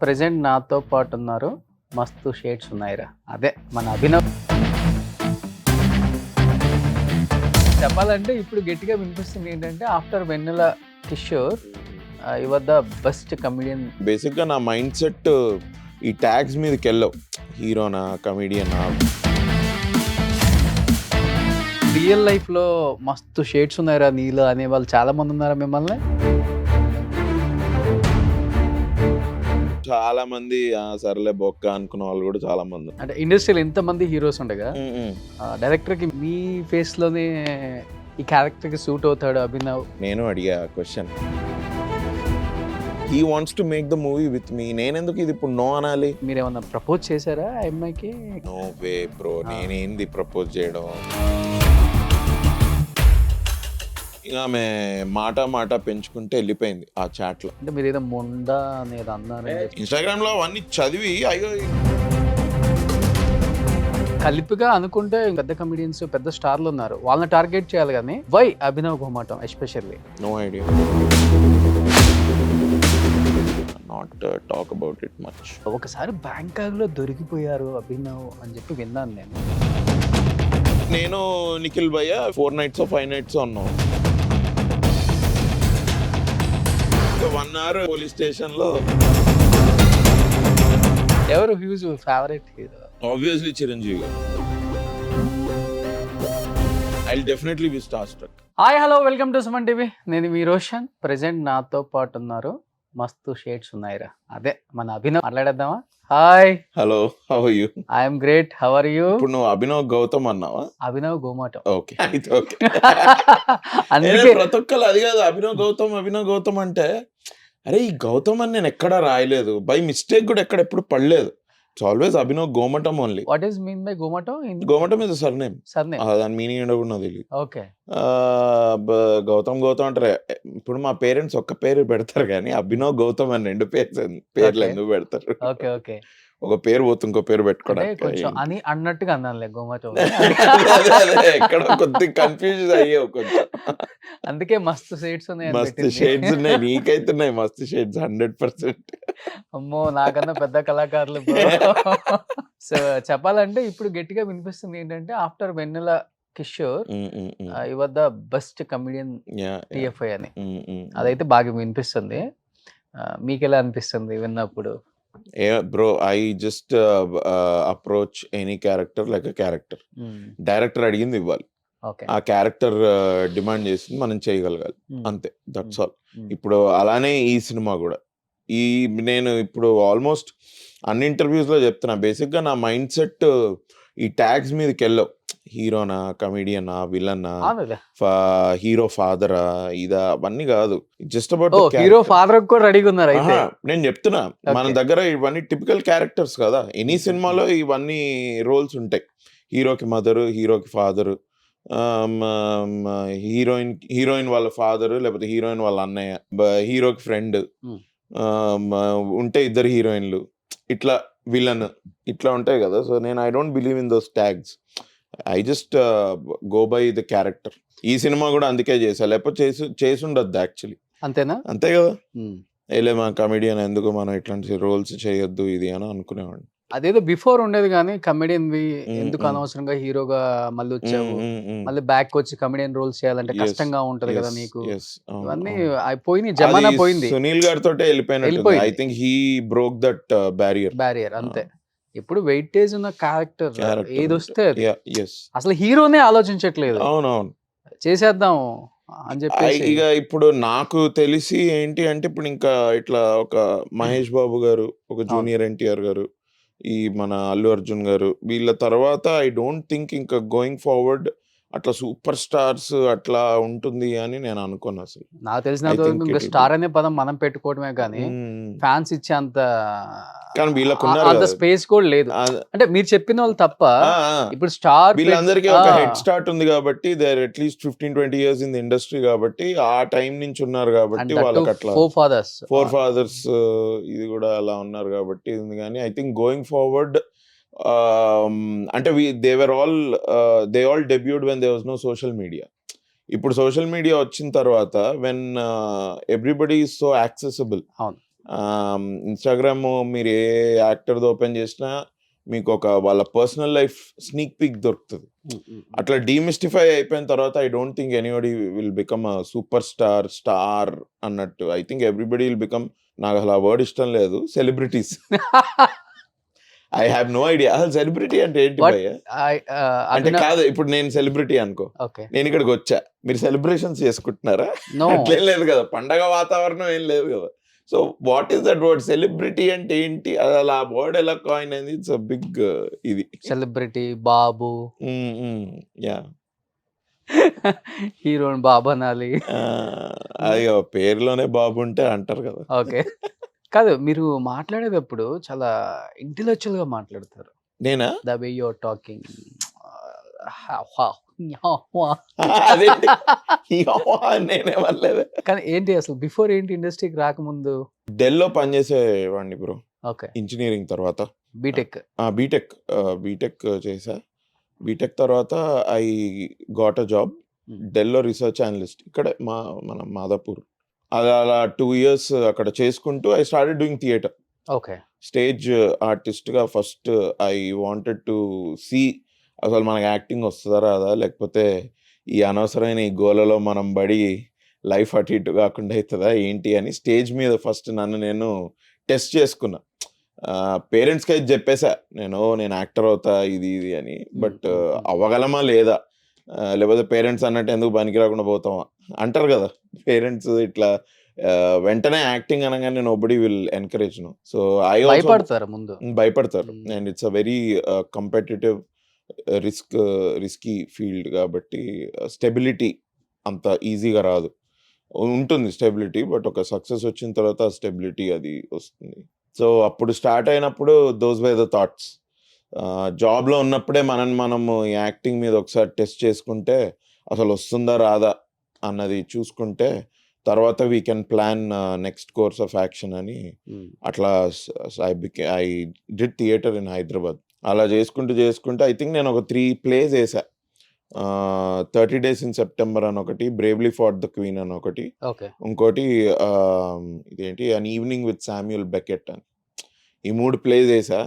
Present నాతో పాటు ఉన్నారు. మస్తు షేడ్స్ ఉన్నాయిరా. అదే మన అభినవ్. చెప్పాలంటే ఇప్పుడు గట్టిగా వినిపిస్తుంది ఏంటంటే after Vennela Kishore your the best comedian. బేసిక్గా నా మైండ్ సెట్ ఈ ట్యాగ్స్ మీదకి వెళ్ళవు. హీరోనా, కమెడియనా. రియల్ లైఫ్లో మస్తు షేడ్స్ ఉన్నాయిరా నీలో అనే వాళ్ళు చాలా మంది ఉన్నారా మిమ్మల్ని? చాలా మంది సర్లే బొక్క అనుకున్న వాళ్ళు కూడా చాలా మంది. అంటే ఇండస్ట్రీలో ఎంతమంది హీరోస్ ఉండగా డైరెక్టర్కి మీ ఫేస్లోనే ఈ క్యారెక్టర్కి సూట్ అవుతాడు అభినవ్. నేను అడిగా question, he wants to make the movie with me, నేనెందుకు ఇది ఇప్పుడు నో అనాలి? మీరు ఏమన్నా ప్రపోజ్ చేశారా ఆ అమ్మాయికి? నో వే బ్రో, నేనేంది ప్రపోజ్ చేయడం. ఇక ఆమె మాట పెంచుకుంటే వెళ్ళిపోయింది ఆ చాట్లో. అంటే మీరు ఏదో మొండా అనేది అన్నారు. ఇన్స్టాగ్రామ్ లో అవన్నీ చదివి అయ్యో కలిపిగా అనుకుంటే పెద్ద కమెడియన్స్, పెద్ద స్టార్లు ఉన్నారు, వాళ్ళని టార్గెట్ చేయాలి కానీ why Abhinav Gomatam especially? No idea, not talk about it much. ఒకసారి బ్యాంకాక్ లో దొరికిపోయారు అభినవ్ అని చెప్పి విన్నాను నేను. నేను నిఖిల్ భయ్య 4 nights 5 nights ఉన్నాం. 1 hour పోలీస్ స్టేషన్ లో. ఎవరు huge favourite hero? Obviously Chiranjeevi garu. I will definitely be star struck. Hi hello, welcome to Suman TV. నేను మీ రోషన్. ప్రెజెంట్ నాతో పాటు ఉన్నారు. మస్తు షేడ్స్ ఉన్నాయిరా. అదే మన అభినవ్. మాట్లాడేద్దామా? Hi hello, how are you? I'm great, how are you? ఇప్పుడు నువ్వు అభినవ్ గౌతమ్ అన్నావా? అభినవ్ ఘోమటం. ఓకే, అయితే ఓకే. అందుకే ప్రతి ఒక్కరు అది కాదు, అభినవ్ గౌతమ్ అంటే అరే ఈ గౌతమ్ అని నేను ఎక్కడా రాయలేదు, బై మిస్టేక్ కూడా ఎప్పుడు పడలేదు. It's always Abhinav Gomatam only. What is mean by Gomatam? Gomatam is surname. Surname. దాని మీనింగ్ ఏంటో కూడా నాకు తెలియదు. ఓకే. గౌతమ్ అంటారు. ఇప్పుడు మా పేరెంట్స్ ఒక్క పేరు పెడతారు కానీ అభినవ్ గౌతమ్ అని 2 పేర్లు ఎందుకు పెడతారు? Okay okay. ఒక పేరు పోతే ఇంకో పేరు అంటే పెట్టుకోవడానికి కొంచెం అని అన్నట్టుగా అన్నానులే ఘోమటం. ఎక్కడ కొద్దిగా కన్ఫ్యూజ్ అయ్యావు కొంచెం. అందుకే మస్తు షేడ్స్ ఉన్నాయి. మస్తు షేడ్స్ ఉన్నాయి, నీకైతే ఉన్నాయి మస్తు షేడ్స్ 100%. అమ్మో, నాకన్నా పెద్ద కళాకారులు. సో చెప్పాలంటే ఇప్పుడు గట్టిగా వినిపిస్తుంది ఏంటంటే after Vennela Kishore your the best comedian TFI అని. అదైతే బాగా వినిపిస్తుంది. మీకు ఎలా అనిపిస్తుంది విన్నప్పుడు? Bro, I just approach any character like a character. Director అడిగింది ఇవ్వాలి, ఆ క్యారెక్టర్ డిమాండ్ చేసింది మనం చేయగలగాలి, అంతే. That's all. ఇప్పుడు అలానే ఈ సినిమా కూడా నేను ఇప్పుడు ఆల్మోస్ట్ అన్ని ఇంటర్వ్యూస్ లో చెప్తున్నా, బేసిక్ గా నా మైండ్ సెట్ ఈ ట్యాగ్స్ మీదకి వెళ్ళవు. హీరోనా, కమెడియనా, విలన్నా, హీరో ఫాదరా, ఇదా, అవన్నీ కాదు. జస్ట్ అబౌట్ హీరో ఫాదర్ కూడా రెడీగా ఉన్నారు. నేను చెప్తున్నా, మన దగ్గర ఇవన్నీ టిపికల్ క్యారెక్టర్స్ కదా. ఎనీ సినిమాలో ఇవన్నీ రోల్స్ ఉంటాయి. హీరోకి మదరు, హీరోకి ఫాదరు, హీరోయిన్ వాళ్ళ ఫాదరు, లేకపోతే హీరోయిన్ వాళ్ళ అన్నయ్య, హీరోకి ఫ్రెండ్, ఉంటే 2 హీరోయిన్లు, ఇట్లా విలన్, ఇట్లా ఉంటాయి కదా. సో నేను I don't believe in those tags. I just go by the character. ఈ సినిమా కూడా అందుకే చేసా, లేకపోతే చేసి ఉండద్దు యాక్చువల్లీ. అంతేనా? అంతే కదా. ఏలే మా కమెడియన్ ఎందుకు మనం ఇట్లాంటి రోల్స్ చేయొద్దు ఇది అని అనుకునేవాడిని. అదేదో బిఫోర్ ఉండేది కానీ కమెడియన్ ఎందుకు అనవసరంగా హీరోగా మళ్ళీ వచ్చావు, మళ్ళీ బ్యాక్ వచ్చి కమెడియన్ రోల్స్ చేయాలంటే కష్టంగా ఉంటది కదా నీకు. ఇవన్నీ పోయినాయి, జమానా పోయింది. సునీల్ గారితో వెళ్ళిపోయినట్టు. I think he broke that barrier. అంతే. ఇప్పుడు వెయిటేజ్ ఉన్న క్యారెక్టర్ ఏది వస్తే అది. అసలు హీరోనే ఆలోచించట్లేదు, అవునవును చేసేద్దాం అని చెప్పి. ఇక ఇప్పుడు నాకు తెలిసి ఏంటి అంటే, ఇప్పుడు ఇంకా ఇట్లా ఒక మహేష్ బాబు గారు, ఒక జూనియర్ ఎన్టీఆర్ గారు, ఈ మన అల్లు అర్జున్ గారు, వీళ్ళ తర్వాత ఐ డోంట్ థింక్ ఇంకా గోయింగ్ ఫార్వర్డ్ అట్లా సూపర్ స్టార్స్ అట్లా ఉంటుంది అని నేను అనుకోను అసలు. నాకు తెలిసిన స్టార్ అనే పదం మనం పెట్టుకోవడమే కానీ ఫ్యాన్స్ ఇచ్చే అంత స్పేస్ కూడా లేదు. అంటే మీరు చెప్పిన వాళ్ళు తప్ప ఇప్పుడు స్టార్ వీళ్ళందరికీ ఒక హెడ్ స్టార్ట్ ఉంది కాబట్టి, they are at least 15-20 years in the industry కాబట్టి, ఆ టైం నుంచి ఉన్నారు కాబట్టి వాళ్ళకి అట్లా 4 fathers ఇది కూడా అలా ఉన్నారు కాబట్టి ఉంది. కానీ ఐ థింక్ గోయింగ్ ఫార్వర్డ్ అంటే they all debuted when there was no social media. ఇప్పుడు సోషల్ మీడియా వచ్చిన తర్వాత when everybody is so accessible, Instagram మీరు ఏ యాక్టర్‌ది ఓపెన్ చేసినా మీకు ఒక వాళ్ళ పర్సనల్ లైఫ్ స్నీక్ పీక్ దొరుకుతది. అట్లా డీమిస్టిఫై అయిపోయిన తర్వాత I don't think anybody will become a super star అన్నట్టు. I think everybody will become, నాకు అసలు ఆ వర్డ్ ఇష్టం లేదు, celebrities. I have no idea అసలు సెలబ్రిటీ అంటే ఏంటి What భయ్యా? I అంటే కాదు, ఇప్పుడు నేను సెలబ్రిటీ అనుకో, ఓకే. నేను ఇక్కడికి వచ్చా, మీరు సెలబ్రేషన్స్ చేసుకుంటున్నారా? నో. అట్లేం లేదు కదా, పండగ వాతావరణం ఏం లేదు కదా. So what is that word celebrity అంటే ఏంటి, అసలు ఆ వర్డ్ ఎలా కాయిన్ అయింది? ఇట్స్ బిగ్ ఇది సెలబ్రిటీ బాబు, యా హీరోని బాబు అనాలి. అయ్యో పేరులోనే బాబు ఉంటే అంటారు కదా. ఓకే. కాదు, మీరు మాట్లాడేటప్పుడు చాలా ఇంటెలెక్చువల్ గా మాట్లాడతారు. నేనా? The way you are talking. అదేంటి నేనేమనలేదు. కానీ ఏంటి అసలు బిఫోర్ ఏంటి ఇండస్ట్రీకి రాకముందు? డెల్లో పనిచేసేవాడిని బ్రో, ఓకే. ఇంజనీరింగ్ తర్వాత. బీటెక్. బీటెక్ చేసా. బీటెక్ తర్వాత ఐ గాట్ అ జాబ్ డెల్లో రిసర్చ్ అనలిస్ట్, ఇక్కడే మన మాదాపూర్. అలా 2 years అక్కడ చేసుకుంటూ I started doing theatre. Okay. Stage ఆర్టిస్ట్గా first I wanted to see అసలు మనకి యాక్టింగ్ వస్తుందా రాదా, లేకపోతే ఈ అనవసరమైన ఈ గోలలో మనం బడి లైఫ్ అటు ఇటు కాకుండా అవుతుందా ఏంటి అని స్టేజ్ మీద ఫస్ట్ నన్ను నేను టెస్ట్ చేసుకున్నా. పేరెంట్స్కి అయితే చెప్పేసా నేను యాక్టర్ అవుతా ఇది అని, బట్ అవ్వగలమా లేదా, లేకపోతే పేరెంట్స్ అన్నట్టు ఎందుకు పనికి రాకుండా పోతామా అంటారు కదా పేరెంట్స్. ఇట్లా వెంటనే యాక్టింగ్ అనగానే nobody will encourage no. So I భయపడతారు ముందు. భయపడతారు, and it's a very competitive risky field కాబట్టి స్టెబిలిటీ అంత ఈజీగా రాదు. ఉంటుంది స్టెబిలిటీ, బట్ ఒక సక్సెస్ వచ్చిన తర్వాత ఆ స్టెబిలిటీ అది వస్తుంది. సో అప్పుడు స్టార్ట్ అయినప్పుడు దోస్ వే ద థాట్స్. జాబ్లో ఉన్నప్పుడే మనము యాక్టింగ్ మీద ఒకసారి టెస్ట్ చేసుకుంటే అసలు వస్తుందా రాదా అన్నది చూసుకుంటే తర్వాత we can plan next course of action అని. అట్లా I did theatre in Hyderabad. అలా చేసుకుంటూ ఐ థింక్ నేను ఒక 3 plays వేసా. 30 Days in September అని ఒకటి, బ్రేవ్లీ ఫాట్ ద క్వీన్ అని ఒకటి, ఇంకోటి ఇదేంటి అన్ ఈవినింగ్ విత్ శామ్యూల్ బెకెట్ అని. ఈ 3 plays వేసా.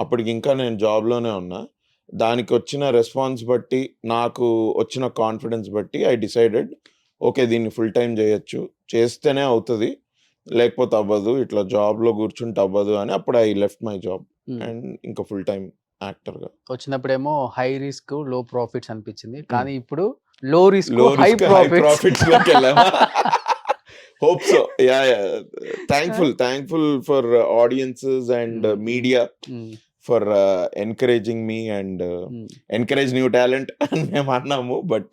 అప్పటికి ఇంకా నేను జాబ్లోనే ఉన్నా. దానికి వచ్చిన రెస్పాన్స్ బట్టి, నాకు వచ్చిన కాన్ఫిడెన్స్ బట్టి ఐ డిసైడెడ్ ఓకే దీన్ని ఫుల్ టైం చేయొచ్చు, చేస్తేనే అవుతుంది లేకపోతే అవ్వదు, ఇట్లా జాబ్లో కూర్చుంటే అవ్వదు అని. అప్పుడు I left my job and ఇంకా ఫుల్ టైం యాక్టర్గా. వచ్చినప్పుడేమో హై రిస్క్ లో ప్రాఫిట్స్ అనిపించింది, కానీ ఇప్పుడు లో రిస్క్ హై ప్రాఫిట్స్ లోకి వెళ్ళామా? Hope so. Yeah thankful for audiences and media for encouraging me and encourage new talent అని మేము అన్నాము, బట్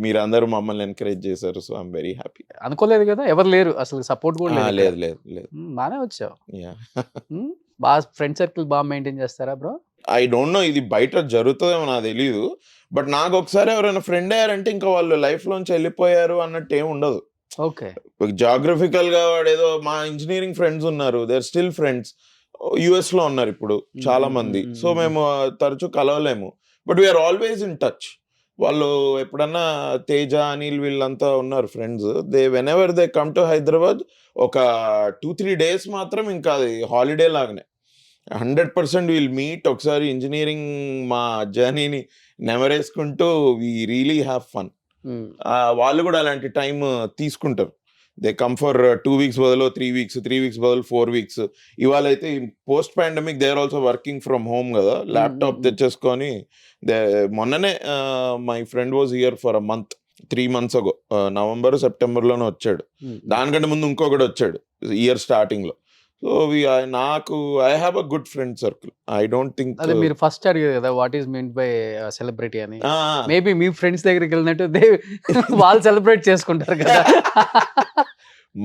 మీరందరూ మమ్మల్ని ఎంకరేజ్ చేశారు. So I'm very happy. అనుకోలేదు కదా, ఎవరు లేరు అసలు, సపోర్ట్ కూడా లేదు. బాగానే వచ్చావు. బాగా ఫ్రెండ్ సర్కిల్ బాగా మెయింటైన్ చేస్తారా బ్రో? ఐ డోంట్ నో, ఇది బయట జరుగుతుందేమో నాకు తెలియదు, బట్ నాకు ఒకసారి ఎవరైనా ఫ్రెండ్ అయ్యారంటే ఇంకా వాళ్ళు లైఫ్లోంచి వెళ్ళిపోయారు అన్నట్టు ఏమి ఉండదు. ఓకే. జాగ్రఫికల్గా వాడేదో, మా ఇంజనీరింగ్ ఫ్రెండ్స్ ఉన్నారు, దే ఆర్ స్టిల్ ఫ్రెండ్స్, యుఎస్లో ఉన్నారు ఇప్పుడు చాలా మంది. సో మేము తరచూ కలవలేము, but we are always in touch. వాళ్ళు ఎప్పుడన్నా తేజ, అనిల్ వీళ్ళంతా ఉన్నారు friends. Whenever they come to Hyderabad ఒక 2-3 days మాత్రం ఇంకా అది హాలిడే లాగానే 100% విల్ మీట్. ఒకసారి ఇంజనీరింగ్ మా జర్నీని నెమరేసుకుంటూ వీ రియలీ హ్యావ్ ఫన్. వాళ్ళు కూడా అలాంటి టైం తీసుకుంటారు. దే కమ్ ఫర్ 2 weeks బదులు 3 weeks, 3 weeks బదులు 4 weeks. ఇవాళ అయితే post pandemic they are also working from home కదా, ల్యాప్టాప్ తెచ్చేసుకొని. మొన్ననే my friend was here for a month 3 months ago, November సెప్టెంబర్లోనే వచ్చాడు. దానికంటే ముందు ఇంకొకటి వచ్చాడు ఇయర్ స్టార్టింగ్లో. So I have a good friend circle. I don't think. అదే మీరు ఫస్ట్ అడిగారు కదా what is mean by celebrity అని. మేబీ మీ ఫ్రెండ్స్ దగ్గరికి వెళ్ళినట్టు వాళ్ళు సెలబ్రేట్ చేసుకుంటారు కదా.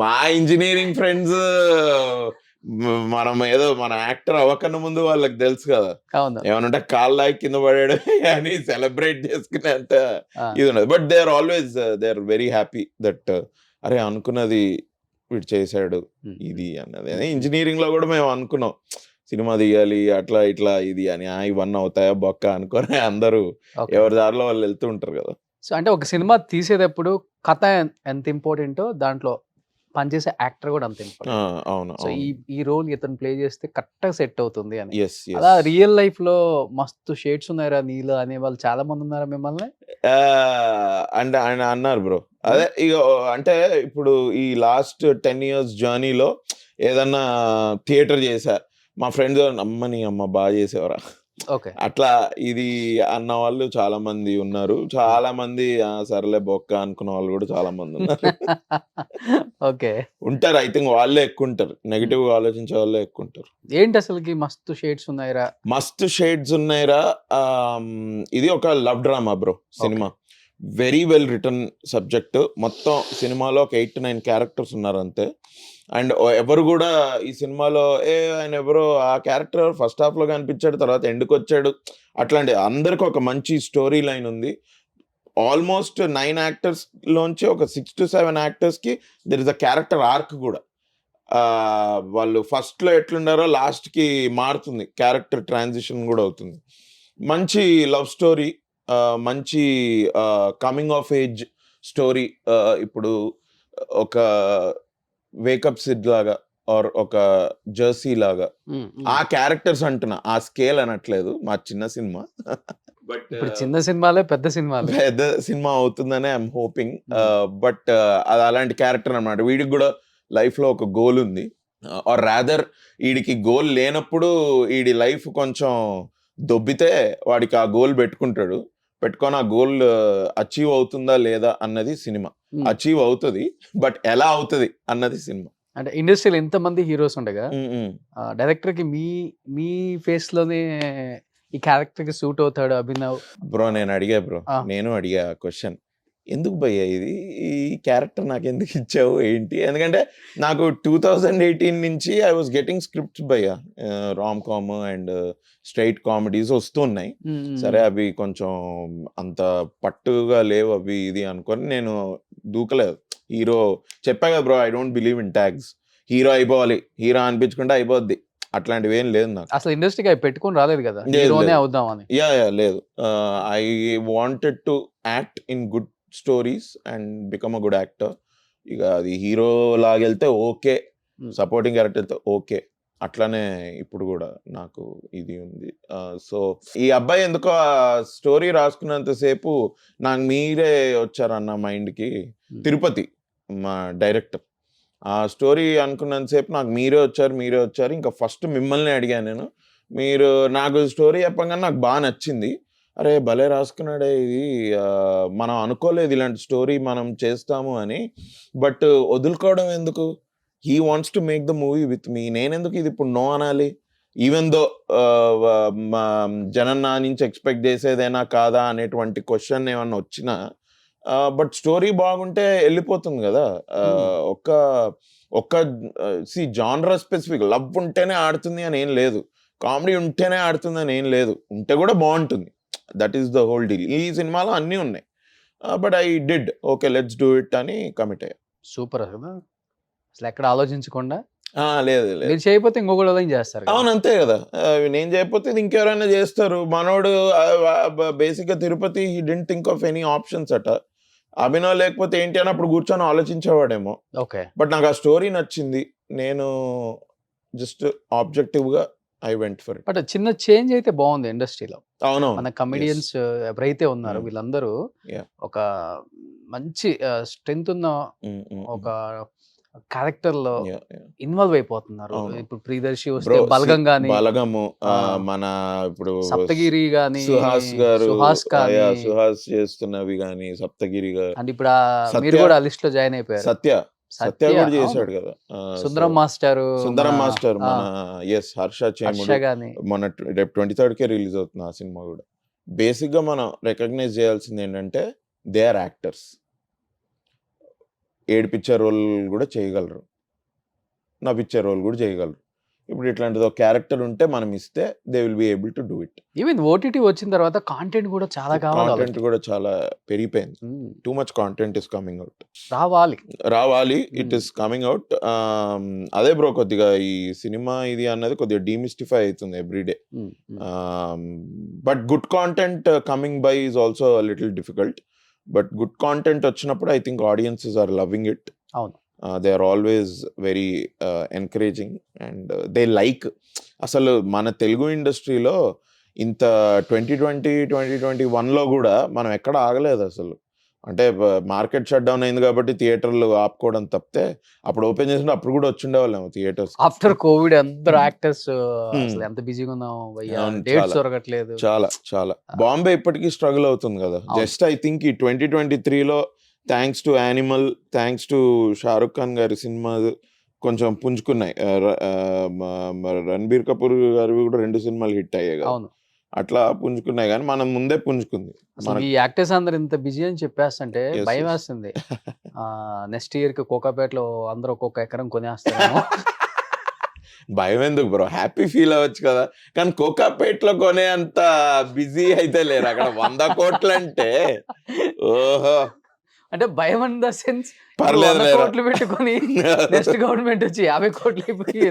మా ఇంజనీరింగ్ ఫ్రెండ్స్ మనం ఏదో మన యాక్టర్ అవ్వకన్నా ముందు వాళ్ళకి తెలుసు కదా, ఏమనంటే కాళ్ళ కింద పడాడు అని సెలబ్రేట్ చేసుకునేంత ఇది ఉన్నది. But they are always they are very happy that అరే అనుకున్నది వీడు చేశాడు ఇది అన్నది. ఇంజనీరింగ్ లో కూడా మేము అనుకున్నాం సినిమా తీయాలి అట్లా ఇట్లా ఇది అని, ఇవన్నీ అవుతాయా బొక్క అనుకొని అందరూ ఎవరి దారిలో వాళ్ళు వెళ్తూ ఉంటారు కదా. సో అంటే ఒక సినిమా తీసేటప్పుడు కథ ఎంత ఇంపార్టెంటో దాంట్లో పనిచేసే యాక్టర్ కూడా అంత ఇంపార్టెంట్. అవును. సో ఈ రోల్ ఇతను ప్లే చేస్తే కరెక్ట్‌గా సెట్ అవుతుంది అని. యెస్. అలా యెస్. రియల్ లైఫ్‌లో మస్తు షేడ్స్ ఉన్నాయిరా నీలో అనేవాళ్ళు చాలా మంది ఉన్నారా మిమ్మల్ని? అంటే ఆయన అన్నారు బ్రో. అదే ఇగ అంటే ఇప్పుడు ఈ లాస్ట్ 10 ఇయర్స్ జర్నీలో ఏదన్నా థియేటర్ చేశా. మా ఫ్రెండ్స్ "అమ్మ నీ అమ్మ బాగా చేసావురా" ఓకే. అట్లా ఇది అన్న వాళ్ళు చాలా మంది ఉన్నారు. చాలా మంది సర్లే బొక్క అనుకున్న వాళ్ళు కూడా చాలా మంది ఉన్నారు. ఓకే. ఉంటారు. ఐ థింక్ వాళ్ళే ఎక్కువుంటారు. నెగెటివ్‌గా ఆలోచించే వాళ్ళే ఎక్కువుంటారు. ఏంటి అసలకి మస్తు షేడ్స్ ఉన్నాయిరా? మస్తు షేడ్స్ ఉన్నాయిరా. ఇది ఒక లవ్ డ్రామా బ్రో సినిమా. Very well written subject. మొత్తం సినిమాలో ఒక 8-9 క్యారెక్టర్స్ ఉన్నారు అంతే. అండ్ ఎవరు కూడా ఈ సినిమాలో ఆయన ఎవరో ఆ క్యారెక్టర్ ఫస్ట్ హాఫ్‌లో కనిపించాడు. తర్వాత ఎండ్‌కొచ్చాడు. అట్లాంటి అందరికి ఒక మంచి స్టోరీ లైన్ ఉంది. ఆల్మోస్ట్ 9 యాక్టర్స్‌లోంచి ఒక 6-7 యాక్టర్స్‌కి there is a character arc కూడా. వాళ్ళు ఫస్ట్‌లో ఎట్లుండారో లాస్ట్‌కి మారుతుంది. క్యారెక్టర్ ట్రాన్సిషన్ కూడా అవుతుంది. మంచి లవ్ స్టోరీ, మంచి కమింగ్ ఆఫ్ ఏజ్ స్టోరీ. ఇప్పుడు ఒక వేకప్ సిడ్ లాగా ఆర్ ఒక జెర్సీ లాగా ఆ క్యారెక్టర్స్ అంటున్నా. ఆ స్కేల్ అనట్లేదు. మా చిన్న సినిమా. బట్ ఇప్పుడు చిన్న సినిమాలే పెద్ద సినిమాలు. పెద్ద సినిమా అవుతుందనే ఐఎమ్ హోపింగ్. బట్ అది అలాంటి క్యారెక్టర్ అన్నమాట. వీడికి కూడా లైఫ్‌లో ఒక గోల్ ఉంది. ఆర్ రాదర్ ఈడికి గోల్ లేనప్పుడు ఈడి లైఫ్ కొంచెం దొబ్బితే వాడికి ఆ గోల్ పెట్టుకుంటాడు. పెట్టుకొని ఆ గోల్ అచీవ్ అవుతుందా లేదా అన్నది సినిమా. అచీవ్ అవుతది. బట్ ఎలా అవుతది అన్నది సినిమా. అంటే ఇండస్ట్రీలో ఎంతమంది హీరోస్ ఉండగా డైరెక్టర్‌కి మీ ఫేస్‌లోనే ఈ క్యారెక్టర్‌కి సూట్ అవుతాడు అభినవ్. బ్రో నేను అడిగా క్వెషన్. ఎందుకు భయ్యా ఇది? ఈ క్యారెక్టర్ నాకెందుకు ఇచ్చావు? ఏంటి? ఎందుకంటే నాకు 2018 నుంచి ఐ వాస్ గెట్టింగ్ స్క్రిప్ట్స్ భయ్యా. Rom com and straight comedies వస్తున్నాయి. సరే అవి కొంచెం అంత పట్టుగా లేవు అవి ఇది అనుకొని నేను దూకలేదు. హీరో చెప్పా కదా bro, I don't believe in tags. Hero అయిపోవాలి. హీరో అనిపించుకుంటే అయిపోద్ది. అట్లాంటివి ఏం లేదు నాకు. అసలు ఇండస్ట్రీకి అవి పెట్టుకొని రాలేదు కదా. హీరోనే అవుదామని. లేదు. I wanted to act in good stories and become a good actor. ఇక అది హీరో లాగెళ్తే ఓకే. సపోర్టింగ్ క్యారెక్టర్ వెళ్తే ఓకే. అట్లానే ఇప్పుడు కూడా నాకు ఇది ఉంది. సో ఈ అబ్బాయి ఎందుకో ఆ స్టోరీ రాసుకున్నంత సేపు నాకు మీరే వచ్చారన్న మైండ్‌కి. తిరుపతి మా డైరెక్టర్. ఆ స్టోరీ అనుకున్నంతసేపు నాకు మీరే వచ్చారు. ఇంకా ఫస్ట్ మిమ్మల్ని అడిగాను నేను. మీరు నాకు స్టోరీ చెప్పంగానే నాకు బాగా నచ్చింది. అరే భలే రాసుకున్నాడే ఇది. మనం అనుకోలేదు ఇలాంటి స్టోరీ మనం చేస్తాము అని. బట్ వదులుకోవడం ఎందుకు? He wants to make the movie with me. నేనెందుకు ఇది ఇప్పుడు నో అనాలి? ఈవెన్ దో జనం నా నుంచి ఎక్స్పెక్ట్ చేసేదేనా కాదా అనేటువంటి క్వశ్చన్ ఏమన్నా వచ్చినా బట్ స్టోరీ బాగుంటే వెళ్ళిపోతుంది కదా. ఒక్క జానర్ స్పెసిఫిక్ లవ్ ఉంటేనే ఆడుతుంది అని ఏం లేదు. కామెడీ ఉంటేనే ఆడుతుంది అని ఏం లేదు. ఉంటే కూడా బాగుంటుంది. That is the whole deal. ఈ సినిమాలో అన్నీ ఉన్నాయి. But I did okay let's do it అని కమిట్ అయ్యా. సూపర్ అసలు. అసలు ఎక్కడ ఆలోచించకుండా. లేదు మీరు చేయకపోతే ఇంకొకటి ఏం చేస్తారు. అవును అంతే కదా. నేను చేయకపోతే ఇది ఇంకెవరైనా చేస్తారు. మనోడు బేసిక్గా Tirupati he didn't think of any options అట. అభినవ్ లేకపోతే ఏంటి అని అప్పుడు కూర్చొని ఆలోచించేవాడేమో. ఓకే. బట్ నాకు ఆ స్టోరీ నచ్చింది. నేను జస్ట్ ఆబ్జెక్టివ్‌గా I went for it. But చిన్న చేంజ్ అయితే బాగుంది ఇండస్ట్రీలో. అవునవును. మన కమెడియన్స్ ఎవరైతే ఉన్నారో వీళ్ళందరూ ఒక మంచి స్ట్రెంగ్త్ ఉన్న ఒక క్యారెక్టర్‌లో ఇన్వాల్వ్ అయిపోతున్నారు. ఇప్పుడు ప్రియదర్శి వస్తే బలగం గాని, బలగము మన ఇప్పుడు సప్తగిరి గాని, సుహాస్ గారు, సుహాస్ చేస్తున్నవి గాని సప్తగిరి గారు. అండ్ ఇప్పుడు మీరు కూడా ఆ లిస్ట్ లో జాయిన్ అయిపోయారు. సత్య కూడా చేశాడు కదా. సుందరం మాస్టర్ మన హర్ష చేముడు మన రేపు 23కే రిలీజ్ అవుతుంది ఆ సినిమా కూడా. బేసిక్ గా మనం రికగ్నైజ్ చేయాల్సింది ఏంటంటే దే ఆర్ యాక్టర్స్. ఏడిపించే రోల్ కూడా చేయగలరు, నవ్విచ్చే రోల్ కూడా చేయగలరు. ఇప్పుడు ఇట్లాంటిది ఒక క్యారెక్టర్ ఉంటే మనం ఇస్తే they will be able to do it. Even OTT వచ్చిన తర్వాత కాంటెంట్ కూడా చాలా కావాలి. కాంటెంట్ కూడా చాలా పెరిగిపోయింది. Too much content is coming out. రావాలి. It is coming out. అదే బ్రో కొద్దిగా ఈ సినిమా ఇది అన్నది కొద్దిగా డీమిస్టిఫై అవుతుంది everyday. But good content coming by is also little difficult. But good content వచ్చినప్పుడు I think audiences are loving it. అవును. They are always very encouraging and they like. అసలు మన తెలుగు ఇండస్ట్రీలో ఇంత 2020-2021లో కూడా మనం ఎక్కడ ఆగలేదు అసలు. అంటే మార్కెట్ షట్ డౌన్ అయింది కాబట్టి థియేటర్లు ఆపుకోవడం తప్పితే అప్పుడు ఓపెన్ చేసినప్పుడు అప్పుడు కూడా వచ్చిండేవాళ్ళేమో థియేటర్స్. ఆఫ్టర్ కోవిడ్ అందరు యాక్టర్స్ అసలు ఎంత బిజీగా ఉన్నాం భయ్యా, అవును, డేట్స్ చాలా దొరకట్లేదు. చాలా చాలా. బాంబే ఇప్పటికీ స్ట్రగుల్ అవుతుంది కదా. అవును. జస్ట్ ఐ థింక్ ఈ 2023లో thanks to Animal, thanks to Shahrukh Khan గారి సినిమా కొంచెం పుంజుకున్నాయి. రణబీర్ కపూర్ గారివి కూడా 2 సినిమాలు హిట్ అయ్యాయి కదా. అవును. అట్లా పుంజుకున్నాయి కానీ మనం ముందే పుంజుకుంది. అసలు ఈ యాక్టర్స్ అందరు ఇంత బిజీ అని చెప్పేస్తుంటే Yes, భయం yes. వేస్తుంది. నెక్స్ట్ ఇయర్ కి కోకాపేటలో అందరూ ఒక్కొక్క ఎకరం కొనేస్తారేమో. భయం ఎందుకు బ్రో, హ్యాపీ ఫీల్ అవ్వచ్చు కదా. కానీ కోకాపేటలో కొనే అంత బిజీ అయితే లేరు అక్కడ. 100 కోట్లు అంటే ఓహో, అంటే భయం ఇన్ ద సెన్స్ పర్లేదు 100 లేరా. కోట్లు పెట్టుకొని నెక్స్ట్ గవర్నమెంట్ వచ్చి 50 కోట్లు అయిపోయి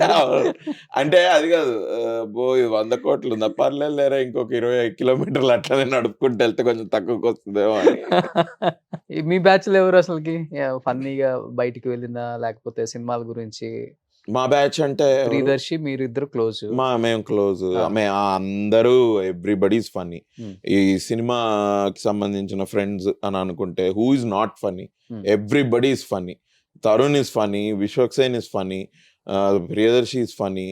అంటే అది కాదు, 100 కోట్లు ఉందా, పర్లేదు లేరా, ఇంకొక 25 కిలోమీటర్లు అట్లనే నడుపుకుంటూ వెళ్తే కొంచెం తక్కువకి వస్తుందేమో అని. మీ బ్యాచ్ లో ఎవరు అసలుకి ఫన్నీగా బయటికి వెళ్ళిందా, లేకపోతే సినిమాల గురించి? మా బ్యాచ్ అంటే ప్రియదర్శి మీరు ఇద్దరు క్లోజ్. మేము క్లోజ్. అందరూ ఎవ్రీబడీస్ ఫన్నీ. ఈ సినిమాకి సంబంధించిన ఫ్రెండ్స్ అని అనుకుంటే who is not funny? Everybody is funny. Tarun is funny, Vishwaksen is funny, Priyadarshi is funny.